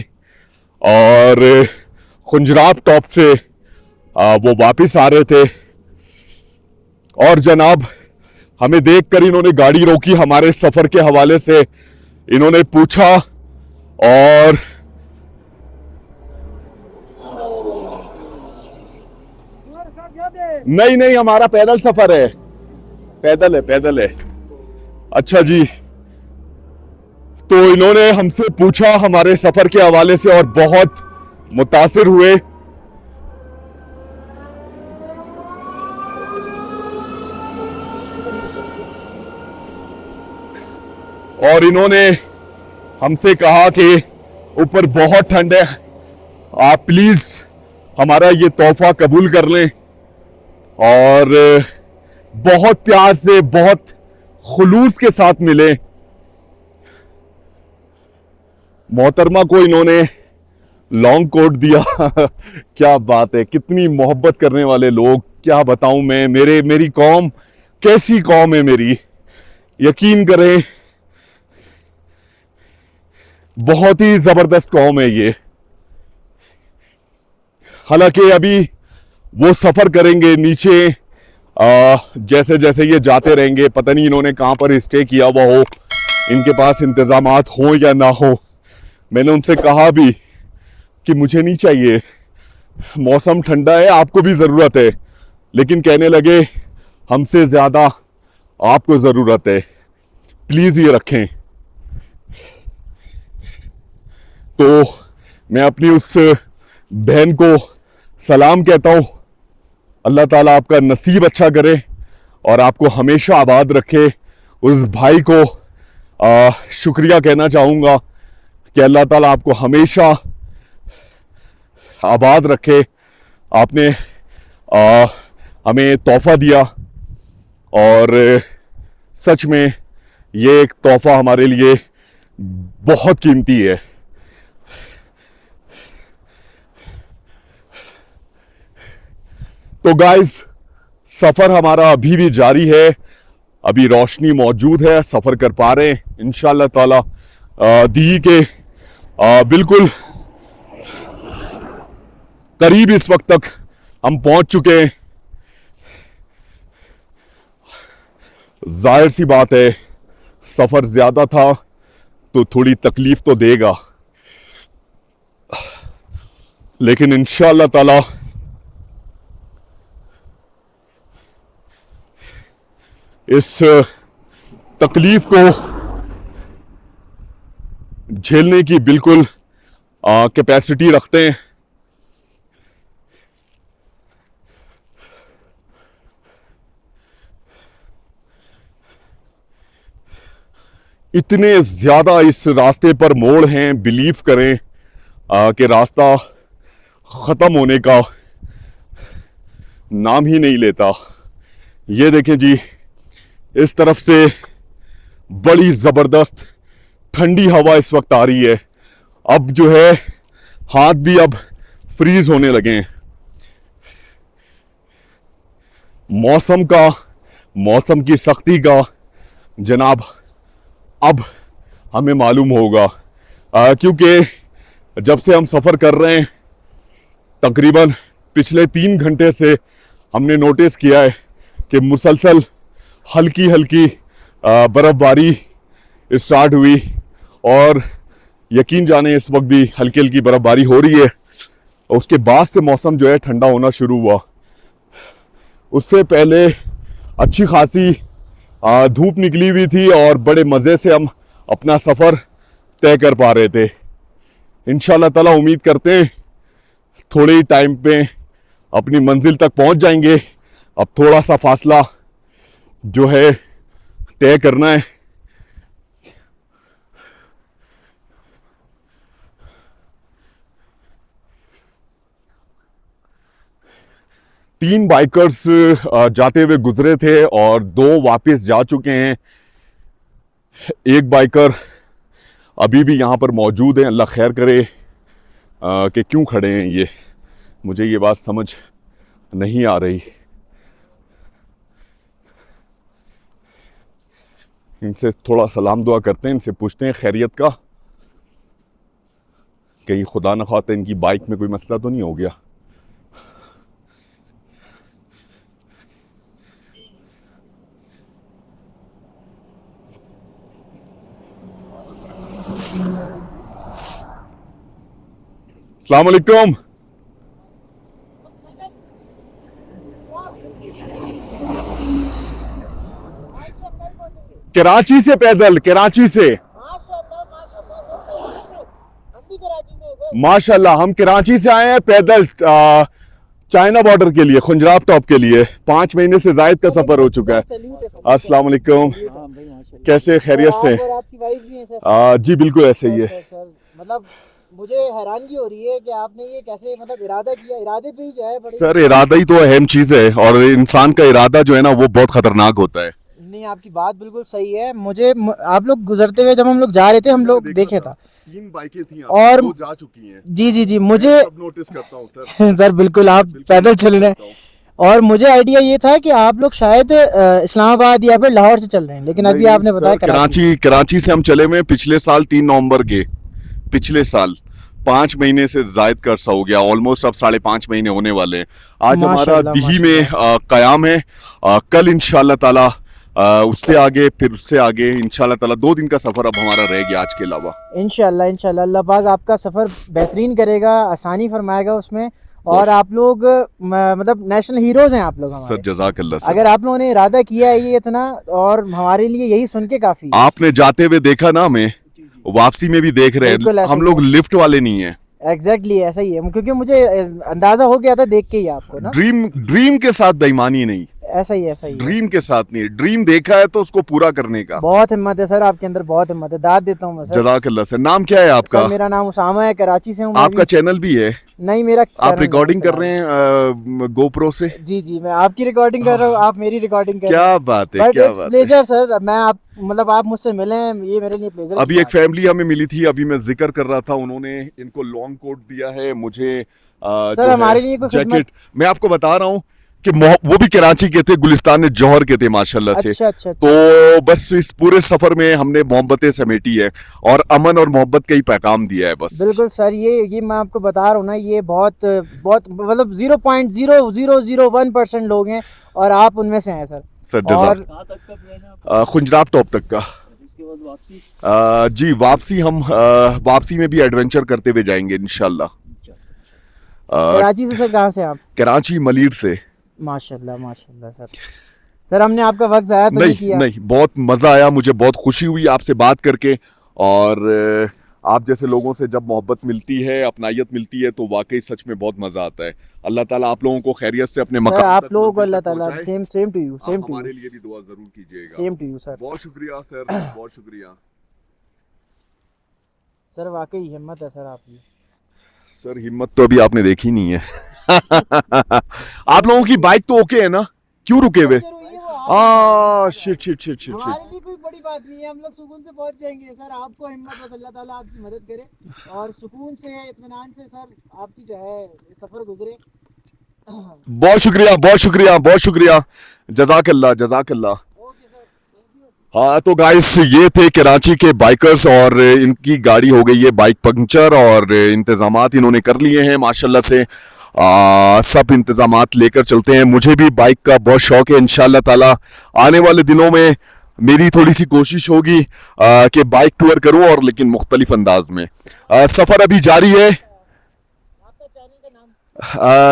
और खुंजराब टॉप से वो वापस आ रहे थे, और जनाब हमें देखकर इन्होंने गाड़ी रोकी। हमारे सफ़र के हवाले से इन्होंने पूछा, और नहीं हमारा पैदल सफर है, पैदल है। अच्छा जी, तो इन्होंने हमसे पूछा हमारे सफर के हवाले से और बहुत मुतासिर हुए। और इन्होंने हमसे कहा कि ऊपर बहुत ठंड है, आप प्लीज हमारा ये तोहफा कबूल कर लें। और बहुत प्यार से, बहुत खुलूस के साथ मिले। मोहतरमा को इन्होंने लॉन्ग कोट दिया। क्या बात है, कितनी मोहब्बत करने वाले लोग, क्या बताऊं मैं। मेरी कौम कैसी कौम है मेरी, यकीन करें बहुत ही जबरदस्त कौम है ये। हालांकि अभी वो सफ़र करेंगे नीचे। जैसे जैसे ये जाते रहेंगे, पता नहीं इन्होंने कहाँ पर स्टे किया हुआ हो, इनके पास इंतज़ामात हो या ना हो। मैंने उनसे कहा भी कि मुझे नहीं चाहिए, मौसम ठंडा है, आपको भी ज़रूरत है, लेकिन कहने लगे हमसे ज़्यादा आपको ज़रूरत है, प्लीज़ ये रखें। तो मैं अपनी उस बहन को सलाम कहता हूँ, अल्लाह ताला आपका नसीब अच्छा करे और आपको हमेशा आबाद रखे। उस भाई को शुक्रिया कहना चाहूँगा कि अल्लाह ताला आपको हमेशा आबाद रखे। आपने हमें तोहफ़ा दिया और सच में ये एक तोहफ़ा हमारे लिए बहुत कीमती है। तो गाइस, सफ़र हमारा अभी भी जारी है, अभी रोशनी मौजूद है, सफ़र कर पा रहे हैं इंशाअल्लाह ताला। दी के बिल्कुल करीब इस वक्त तक हम पहुंच चुके हैं। जाहिर सी बात है, सफ़र ज़्यादा था तो थोड़ी तकलीफ तो देगा, लेकिन इंशाअल्लाह ताला इस तकलीफ को झेलने की बिल्कुल कैपेसिटी रखते हैं। इतने ज़्यादा इस रास्ते पर मोड़ हैं, बिलीव करें कि रास्ता ख़त्म होने का नाम ही नहीं लेता। ये देखें जी, इस तरफ से बड़ी ज़बरदस्त ठंडी हवा इस वक्त आ रही है। अब जो है हाथ भी अब फ्रीज होने लगे हैं। मौसम की सख्ती का जनाब अब हमें मालूम होगा, क्योंकि जब से हम सफ़र कर रहे हैं तकरीबन पिछले 3 घंटे से हमने नोटिस किया है कि मुसलसल हल्की हल्की बर्फ़बारी स्टार्ट हुई और यकीन जाने इस वक्त भी हल्की हल्की बर्फ़बारी हो रही है। उसके बाद से मौसम जो है ठंडा होना शुरू हुआ। उससे पहले अच्छी खासी धूप निकली हुई थी और बड़े मज़े से हम अपना सफ़र तय कर पा रहे थे। इंशाअल्लाह ताला उम्मीद करते हैं थोड़े ही टाइम पे अपनी मंजिल तक पहुंच जाएंगे। अब थोड़ा सा फासला जो है तय करना है। तीन बाइकर्स जाते हुए गुजरे थे और 2 वापस जा चुके हैं। एक बाइकर अभी भी यहाँ पर मौजूद है। अल्लाह खैर करे कि क्यों खड़े हैं ये, मुझे ये बात समझ नहीं आ रही। इनसे थोड़ा सलाम दुआ करते हैं, इनसे पूछते हैं खैरियत का, कहीं खुदा न खास्ता इनकी बाइक में कोई मसला तो नहीं हो गया। अस्सलाम वालेकुम। कराची से पैदल, कराची से माशाल्लाह हम कराची से आए हैं पैदल चाइना बॉर्डर के लिए, खुंजराब टॉप के लिए। 5 महीने से जायद का सफर हो चुका है। अस्सलाम वालेकुम, कैसे खैरियत से? जी बिल्कुल ऐसे ही है। मतलब मुझे हैरानगी हो रही है कि आपने ये कैसे मतलब इरादा किया, इरादे पे ही जो है सर इरादा ही तो अहम चीज़ है और इंसान का इरादा जो है ना वो बहुत खतरनाक होता है। नहीं, आपकी बात बिल्कुल सही है। मुझे आप लोग गुजरते हुए जब हम लोग जा रहे थे, हम लोग देखे था 3 बाइकें थी और वो जा चुकी हैं। जी मुझे नोटिस करता हूँ सर। सर बिल्कुल आप पैदल चल रहे हैं और मुझे आइडिया ये था कि आप लोग शायद इस्लामाबाद या फिर लाहौर से चल रहे हैं, लेकिन अभी आपने बताया कराची से हम चले हुए पिछले साल 3 नवंबर के, पिछले साल 5 महीने से जायद का अर्सा हो गया, ऑलमोस्ट अब 5.5 महीने होने वाले हैं। आज हमारा माशाल्लाह, दिही में क़याम है। कल इंशाल्लाह ताला उससे आगे, फिर उससे आगे इंशाल्लाह ताला 2 दिन का सफ़र अब हमारा रह गया आज के अलावा। इंशाल्लाह इंशाल्लाह अल्लाह पाक आपका सफ़र बेहतरीन करेगा, आसानी फरमाएगा उसमें, और आप लोग मतलब नेशनल हीरोज़ हैं आप लोग सर हमारे। जज़ाकल्लाह सर। अगर आप लोगों ने इरादा किया है ये इतना, और हमारे लिए यही सुन के काफ़ी है। आपने जाते हुए देखा ना, हमें वापसी में भी देख रहे बिल्कुल हैं, ऐसा हम ही लोग है। लिफ्ट वाले नहीं है। एग्जैक्टली ऐसा ही है, क्योंकि मुझे अंदाजा हो गया था देख के ही आपको ना। ड्रीम के साथ बेईमानी नहीं, ऐसा ही है। ड्रीम के साथ नहीं। ड्रीम देखा है तो उसको पूरा करने का। बहुत हिम्मत है सर आपके अंदर, बहुत हिम्मत है, दाद देता हूँ मैं सर। जज़ाकल्लाह सर। नाम क्या है आपका? सर मेरा नाम उसामा है, कराची से हूँ मैं आपका भी। चैनल भी है? नहीं, मेरा आप चैनल रिकॉर्डिंग नहीं कर रहे हैं गोप्रो से? जी जी, मैं आपकी रिकॉर्डिंग कर रहा हूँ, आप मेरी रिकॉर्डिंग कर रहे क्या हैं। बात है, बट क्या इट्स बात है। प्लेजर सर, मैं आप मतलब आप मुझसे मिले हैं, ये मेरे लिए प्लेजर। अभी एक फैमिली हमें मिली थी, अभी मैं जिक्र कर रहा था, उन्होंने इनको लॉन्ग कोट दिया है, मुझे सर जो हमारे है लिए कोई जैकेट। मैं आपको बता रहा हूँ कि वो भी कराची के थे, गुलिस्तान जौहर के थे माशाल्लाह से। अच्छा। तो बस इस पूरे सफर में हमने मोहब्बतें समेटी है और अमन और मोहब्बत का ही पैगाम दिया है बस। बिल्कुल सर, ये मैं आपको बता रहा हूँ ना, ये बहुत बहुत मतलब 0.0001% लोग हैं, और आप उनमें से हैं सर। सर और खुंजराब टॉप तक का। जी वापसी हम वापसी में भी एडवेंचर करते हुए जाएंगे इंशाल्लाह। कराची से सर कहाँ से आप? कराची मलीर से। माशाल्लाह माशाल्लाह सर। सर हमने आपका वक्त ज़ाया तो नहीं किया? नहीं, बहुत मज़ा आया, मुझे बहुत खुशी हुई आपसे बात करके। और आप जैसे लोगों से जब मोहब्बत मिलती है, अपनायत मिलती है, तो वाकई सच में बहुत मज़ा आता है। अल्लाह ताला आप लोगों को खैरियत से अपने सर मकाम आप तक लोगों को मंजिल अल्लाह तक ताला पहुंचाए। सेम टू यू, आप सेम टू हमारे यू, लिए भी दुआ जरूर कीजिएगा। Same to you sir. बहुत शुक्रिया सर, बहुत शुक्रिया सर। वाकई हिम्मत है सर आपकी। सर। हिम्मत तो अभी आपने देखी नहीं है। आप लोगों की बाइक तो ओके है ना? क्यों रुके हुए? शिट शिट शिट शिट हमारे शिट। लिए कोई बड़ी बात नहीं है, हम लोग सुकून से पहुंच जाएंगे सर। आपको हिम्मत, बस अल्लाह ताला आपकी मदद करे और सुकून से, इत्मीनान से सर आपकी जो है सफर गुजरे। बहुत शुक्रिया, बहुत शुक्रिया, बहुत शुक्रिया। जज़ाकल्लाह, जज़ाकल्लाह। Okay sir, thank you. हाँ तो गाइस, ये थे कराची के बाइकर्स और इनकी गाड़ी हो गई है बाइक पंक्चर, और इंतजामात इन्होंने कर लिए हैं माशाल्लाह से। सब इंतजामात लेकर चलते हैं। मुझे भी बाइक का बहुत शौक है। इंशाल्लाह ताला आने वाले दिनों में मेरी थोड़ी सी कोशिश होगी कि बाइक टूर करूं, और लेकिन मुख्तलिफ अंदाज में। सफ़र अभी जारी है। आपका चैनल का नाम?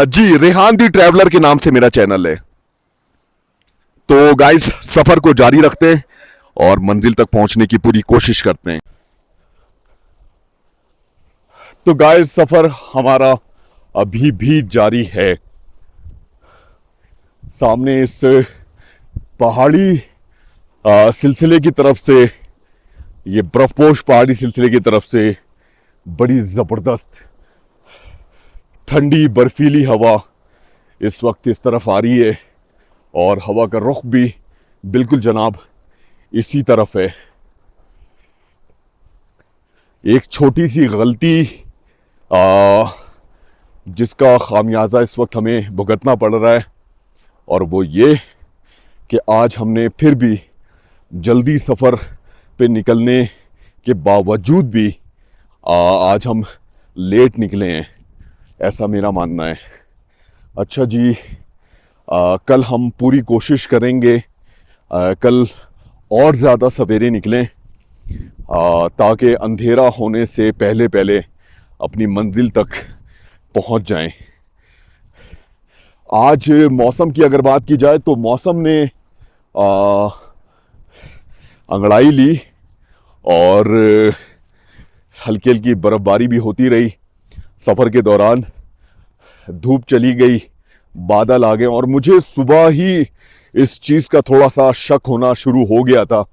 जी रेहान दी ट्रैवलर के नाम से मेरा चैनल है। तो गाइस सफ़र को जारी रखते हैं और मंजिल तक पहुंचने की पूरी कोशिश करते हैं। तो गाइस सफ़र हमारा अभी भी जारी है। सामने इस पहाड़ी सिलसिले की तरफ से, ये बर्फपोश पहाड़ी सिलसिले की तरफ से बड़ी ज़बरदस्त ठंडी बर्फीली हवा इस वक्त इस तरफ आ रही है, और हवा का रुख भी बिल्कुल जनाब इसी तरफ है। एक छोटी सी गलती जिसका खामियाजा इस वक्त हमें भुगतना पड़ रहा है, और वो ये कि आज हमने फिर भी जल्दी सफ़र पे निकलने के बावजूद भी आज हम लेट निकले हैं, ऐसा मेरा मानना है। अच्छा जी, कल हम पूरी कोशिश करेंगे कल और ज़्यादा सवेरे निकलें, ताकि अंधेरा होने से पहले पहले अपनी मंजिल तक पहुंच जाएं। आज मौसम की अगर बात की जाए तो मौसम ने अंगड़ाई ली, और हल्की हल्की बर्फ़बारी भी होती रही। सफ़र के दौरान धूप चली गई, बादल आ गए, और मुझे सुबह ही इस चीज़ का थोड़ा सा शक होना शुरू हो गया था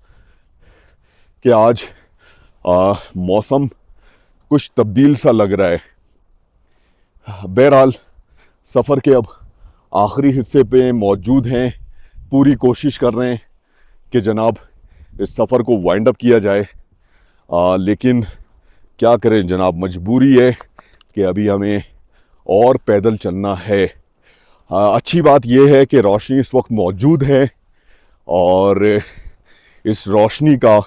कि आज मौसम कुछ तब्दील सा लग रहा है। बहरहाल सफ़र के अब आखिरी हिस्से पे मौजूद हैं, पूरी कोशिश कर रहे हैं कि जनाब इस सफ़र को वाइंड अप किया जाए, लेकिन क्या करें जनाब, मजबूरी है कि अभी हमें और पैदल चलना है। अच्छी बात यह है कि रोशनी इस वक्त मौजूद है, और इस रोशनी का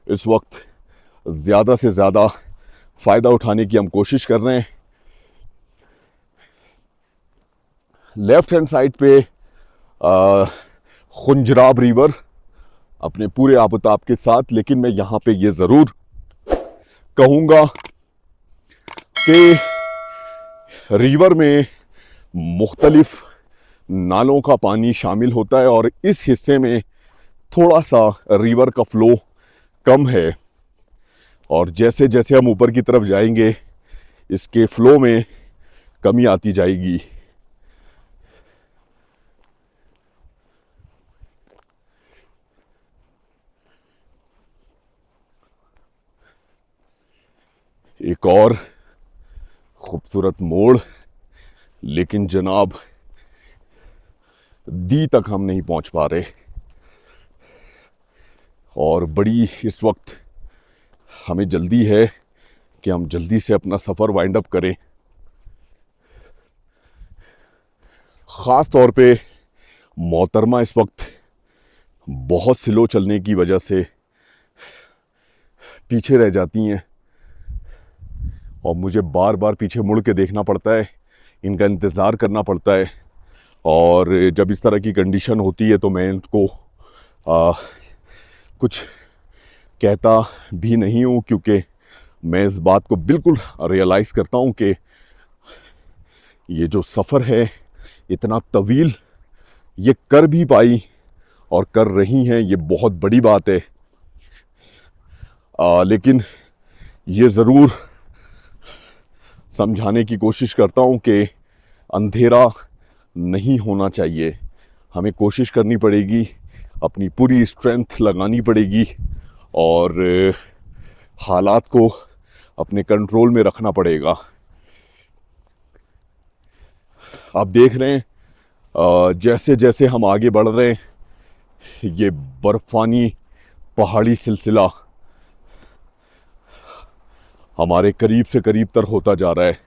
इस वक्त ज़्यादा से ज़्यादा फ़ायदा उठाने की हम कोशिश कर रहे हैं। लेफ्ट हैंड साइड पे खुंजराब रिवर अपने पूरे आबोताब के साथ, लेकिन मैं यहाँ पे ये ज़रूर कहूँगा कि रिवर में मुख्तलिफ नालों का पानी शामिल होता है और इस हिस्से में थोड़ा सा रिवर का फ़्लो कम है, और जैसे जैसे हम ऊपर की तरफ जाएंगे इसके फ़्लो में कमी आती जाएगी। एक और खूबसूरत मोड़, लेकिन जनाब दी तक हम नहीं पहुंच पा रहे, और बड़ी इस वक्त हमें जल्दी है कि हम जल्दी से अपना सफ़र वाइंड अप करें। ख़ास तौर पे मोहतरमा इस वक्त बहुत स्लो चलने की वजह से पीछे रह जाती हैं और मुझे बार बार पीछे मुड़ के देखना पड़ता है, इनका इंतज़ार करना पड़ता है। और जब इस तरह की कंडीशन होती है तो मैं इनको कुछ कहता भी नहीं हूँ, क्योंकि मैं इस बात को बिल्कुल रियलाइज़ करता हूँ कि ये जो सफ़र है इतना तवील ये कर भी पाई और कर रही हैं, ये बहुत बड़ी बात है। लेकिन ये ज़रूर समझाने की कोशिश करता हूँ कि अंधेरा नहीं होना चाहिए, हमें कोशिश करनी पड़ेगी, अपनी पूरी स्ट्रेंथ लगानी पड़ेगी और हालात को अपने कंट्रोल में रखना पड़ेगा। आप देख रहे हैं जैसे जैसे हम आगे बढ़ रहे हैं ये बर्फ़ानी पहाड़ी सिलसिला हमारे करीब से करीब तर होता जा रहा है।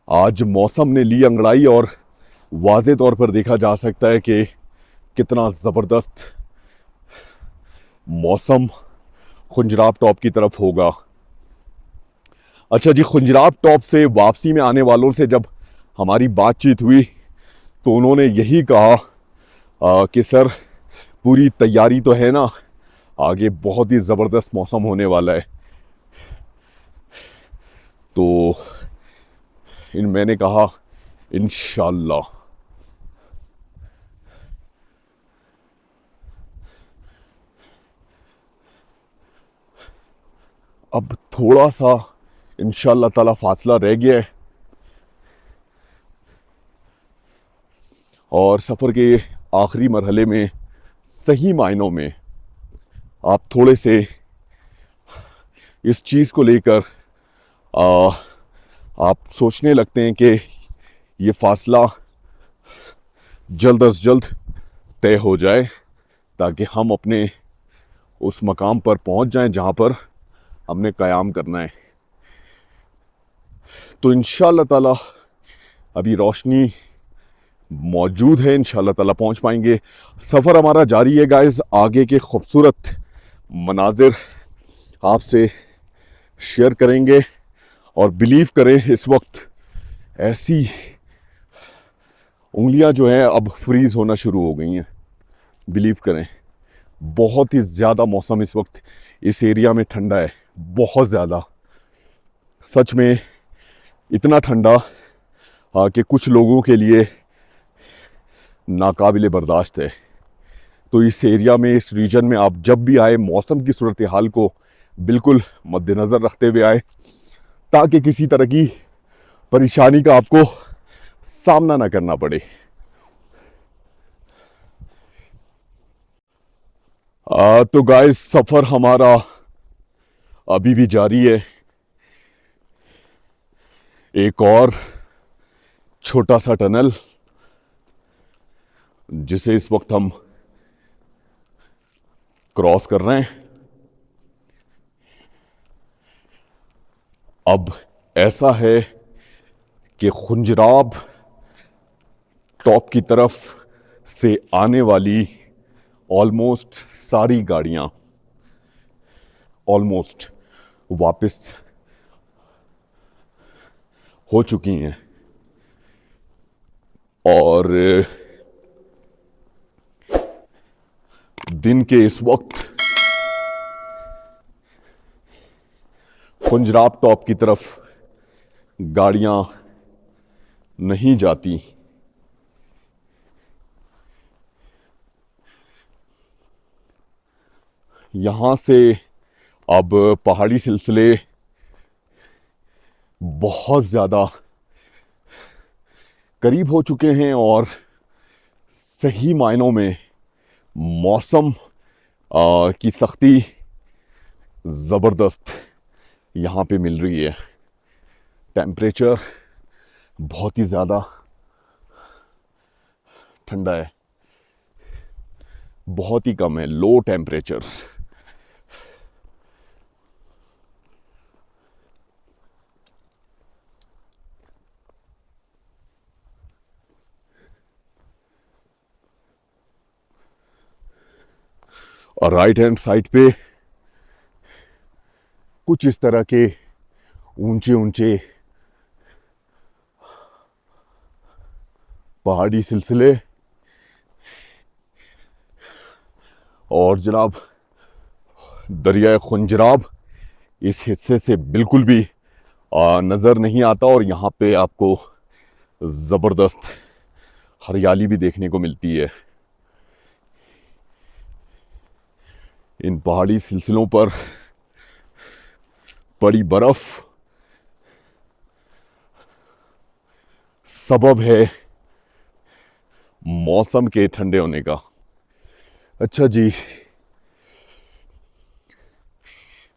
आज मौसम ने ली अंगड़ाई और वाज़े तौर पर देखा जा सकता है कि कितना ज़बरदस्त मौसम खुंजराब टॉप की तरफ होगा। अच्छा जी, खुंजराब टॉप से वापसी में आने वालों से जब हमारी बातचीत हुई तो उन्होंने यही कहा कि सर पूरी तैयारी तो है ना, आगे बहुत ही ज़बरदस्त मौसम होने वाला है। तो मैंने कहा इंशाअल्लाह। अब थोड़ा सा इंशाअल्लाह ताला फासला रह गया है और सफ़र के आखिरी मरहले में सही मायनों में आप थोड़े से इस चीज़ को लेकर आप सोचने लगते हैं कि ये फ़ासला जल्द अज जल्द तय हो जाए ताकि हम अपने उस मकाम पर पहुंच जाएं जहां पर हमने क़याम करना है। तो इंशाअल्लाह ताला अभी रोशनी मौजूद है, इंशाअल्लाह ताला पहुंच पाएंगे। सफ़र हमारा जारी है गाइस, आगे के खूबसूरत मनाजिर आपसे शेयर करेंगे और बिलीव करें इस वक्त ऐसी उंगलियां जो हैं अब फ्रीज़ होना शुरू हो गई हैं। बिलीव करें बहुत ही ज़्यादा मौसम इस वक्त इस एरिया में ठंडा है, बहुत ज़्यादा, सच में इतना ठंडा कि कुछ लोगों के लिए नाकाबिले बर्दाश्त है। तो इस एरिया में, इस रीजन में आप जब भी आए मौसम की सूरत हाल को बिल्कुल मद्देनज़र रखते हुए आए ताकि किसी तरह की परेशानी का आपको सामना ना करना पड़े। तो गाइस सफ़र हमारा अभी भी जारी है। एक और छोटा सा टनल जिसे इस वक्त हम क्रॉस कर रहे हैं। अब ऐसा है कि खुंजराब टॉप की तरफ से आने वाली ऑलमोस्ट सारी गाड़ियां, ऑलमोस्ट वापस हो चुकी हैं। और दिन के इस वक्त खुंजराब टॉप की तरफ गाड़ियां नहीं जाती। यहां से अब पहाड़ी सिलसिले बहुत ज़्यादा करीब हो चुके हैं और सही मायनों में मौसम की सख्ती ज़बरदस्त यहाँ पे मिल रही है। टेम्परेचर बहुत ही ज़्यादा ठंडा है, बहुत ही कम है, लो टेम्परेचर। और राइट हैंड साइड पे कुछ इस तरह के ऊंचे ऊंचे पहाड़ी सिलसिले और जनाब दरिया खुंजराब इस हिस्से से बिल्कुल भी नज़र नहीं आता। और यहाँ पे आपको ज़बरदस्त हरियाली भी देखने को मिलती है। इन पहाड़ी सिलसिलों पर पड़ी बर्फ सबब है मौसम के ठंडे होने का। अच्छा जी,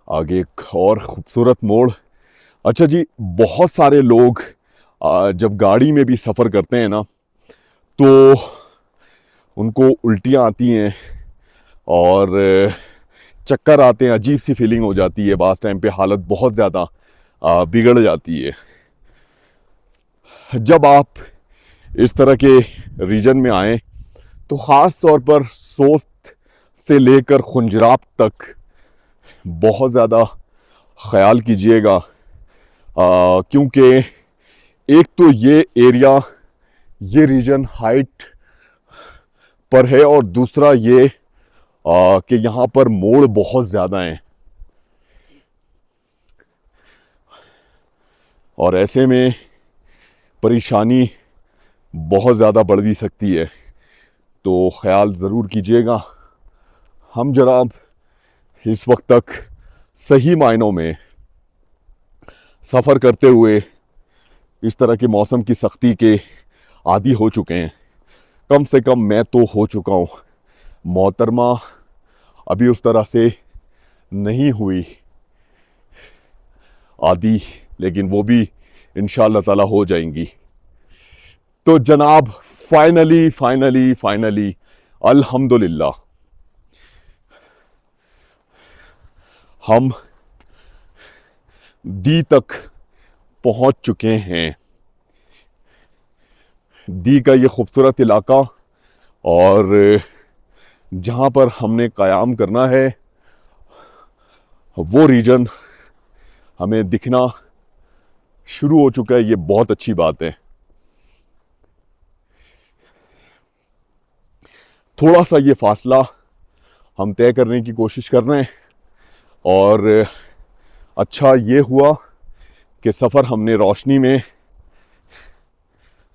आगे एक और खूबसूरत मोड़। अच्छा जी, बहुत सारे लोग जब गाड़ी में भी सफ़र करते हैं ना तो उनको उल्टियाँ आती हैं और चक्कर आते हैं, अजीब सी फीलिंग हो जाती है। बास टाइम पे हालत बहुत ज़्यादा बिगड़ जाती है। जब आप इस तरह के रीजन में आए तो ख़ास तौर पर सोस्त से लेकर खुंजराब तक बहुत ज़्यादा ख्याल कीजिएगा, क्योंकि एक तो ये एरिया, ये रीजन हाइट पर है और दूसरा ये कि यहाँ पर मोड़ बहुत ज़्यादा हैं और ऐसे में परेशानी बहुत ज़्यादा बढ़ भी सकती है। तो ख्याल ज़रूर कीजिएगा। हम जनाब इस वक्त तक सही मायनों में सफ़र करते हुए इस तरह के मौसम की सख्ती के आदी हो चुके हैं। कम से कम मैं तो हो चुका हूँ। मोहतरमा अभी उस तरह से नहीं हुई आदी, लेकिन वो भी इंशाअल्लाह ताला हो जाएंगी। तो जनाब फाइनली अल्हम्दुलिल्लाह हम दी तक पहुंच चुके हैं। दी का ये खूबसूरत इलाका और जहाँ पर हमने क़याम करना है वो रीजन हमें दिखना शुरू हो चुका है। ये बहुत अच्छी बात है। थोड़ा सा ये फासला हम तय करने की कोशिश कर रहे हैं और अच्छा ये हुआ कि सफ़र हमने रोशनी में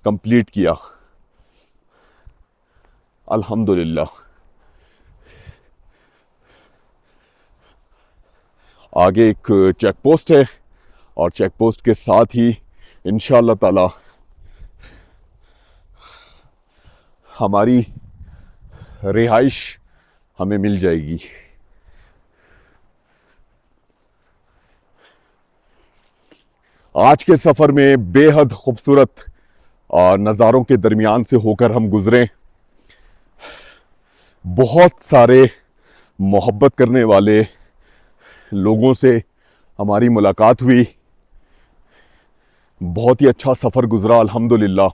कंप्लीट किया, अल्हम्दुलिल्लाह। आगे एक चेक पोस्ट है और चेक पोस्ट के साथ ही इंशाअल्लाह ताला हमारी रिहाइश हमें मिल जाएगी। आज के सफ़र में बेहद खूबसूरत नज़ारों के दरमियान से होकर हम गुज़रे। बहुत सारे मोहब्बत करने वाले लोगों से हमारी मुलाकात हुई। बहुत ही अच्छा सफ़र गुज़रा अल्हम्दुलिल्लाह।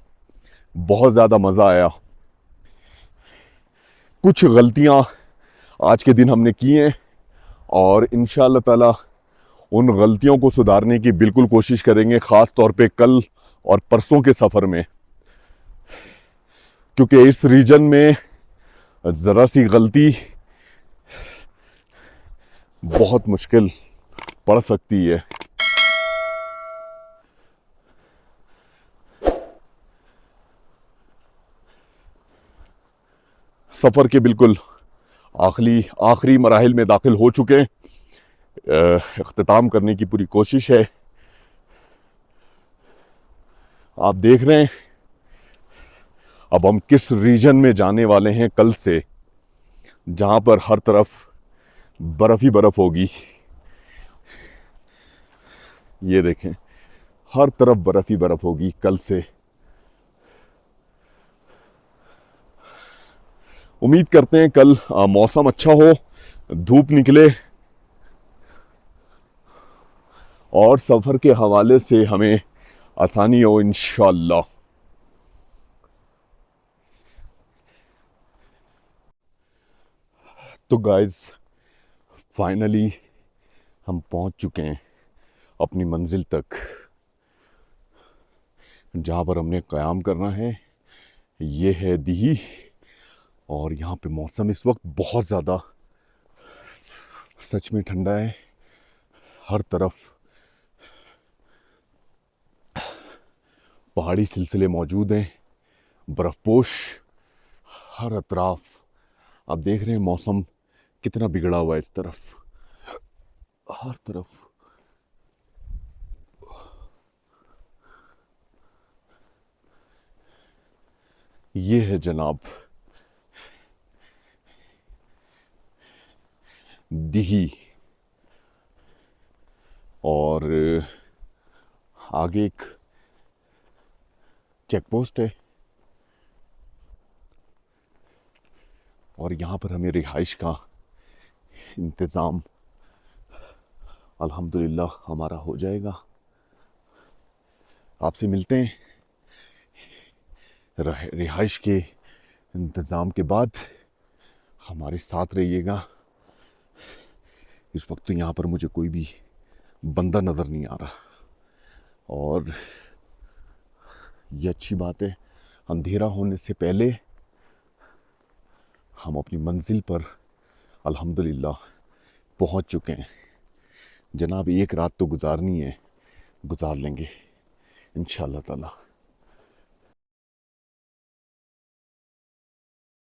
बहुत ज़्यादा मज़ा आया। कुछ गलतियां आज के दिन हमने की हैं और इंशाअल्लाह ताला उन गलतियों को सुधारने की बिल्कुल कोशिश करेंगे, ख़ास तौर पे कल और परसों के सफ़र में, क्योंकि इस रीजन में ज़रा सी गलती बहुत मुश्किल पड़ सकती है। सफ़र के बिल्कुल आखिरी मराहिल में दाखिल हो चुके हैं। इख्तिताम करने की पूरी कोशिश है। आप देख रहे हैं अब हम किस रीजन में जाने वाले हैं कल से, जहां पर हर तरफ बर्फ ही बर्फ होगी। ये देखें, हर तरफ बर्फ ही बर्फ होगी कल से। उम्मीद करते हैं कल मौसम अच्छा हो, धूप निकले और सफ़र के हवाले से हमें आसानी हो इंशाअल्लाह। तो गाइस, फाइनली हम पहुंच चुके हैं अपनी मंजिल तक, जहां पर हमने क़याम करना है। ये है दिही, और यहाँ पे मौसम इस वक्त बहुत ज़्यादा सच में ठंडा है। हर तरफ पहाड़ी सिलसिले मौजूद हैं, बर्फपोश हर अतराफ। आप देख रहे हैं मौसम कितना बिगड़ा हुआ है इस तरफ, हर तरफ। ये है जनाब दिही, और आगे एक चेक पोस्ट है, और यहाँ पर हमें रिहाइश का इंतज़ाम अल्हम्दुलिल्लाह हमारा हो जाएगा। आपसे मिलते हैं रिहाइश के इंतज़ाम के बाद। हमारे साथ रहिएगा। इस वक्त तो यहाँ पर मुझे कोई भी बंदा नज़र नहीं आ रहा, और ये अच्छी बात है। अंधेरा होने से पहले हम अपनी मंजिल पर अल्हम्दुलिल्लाह पहुँच चुके हैं। जनाब एक रात तो गुजारनी है, गुजार लेंगे इंशाअल्लाह ताला।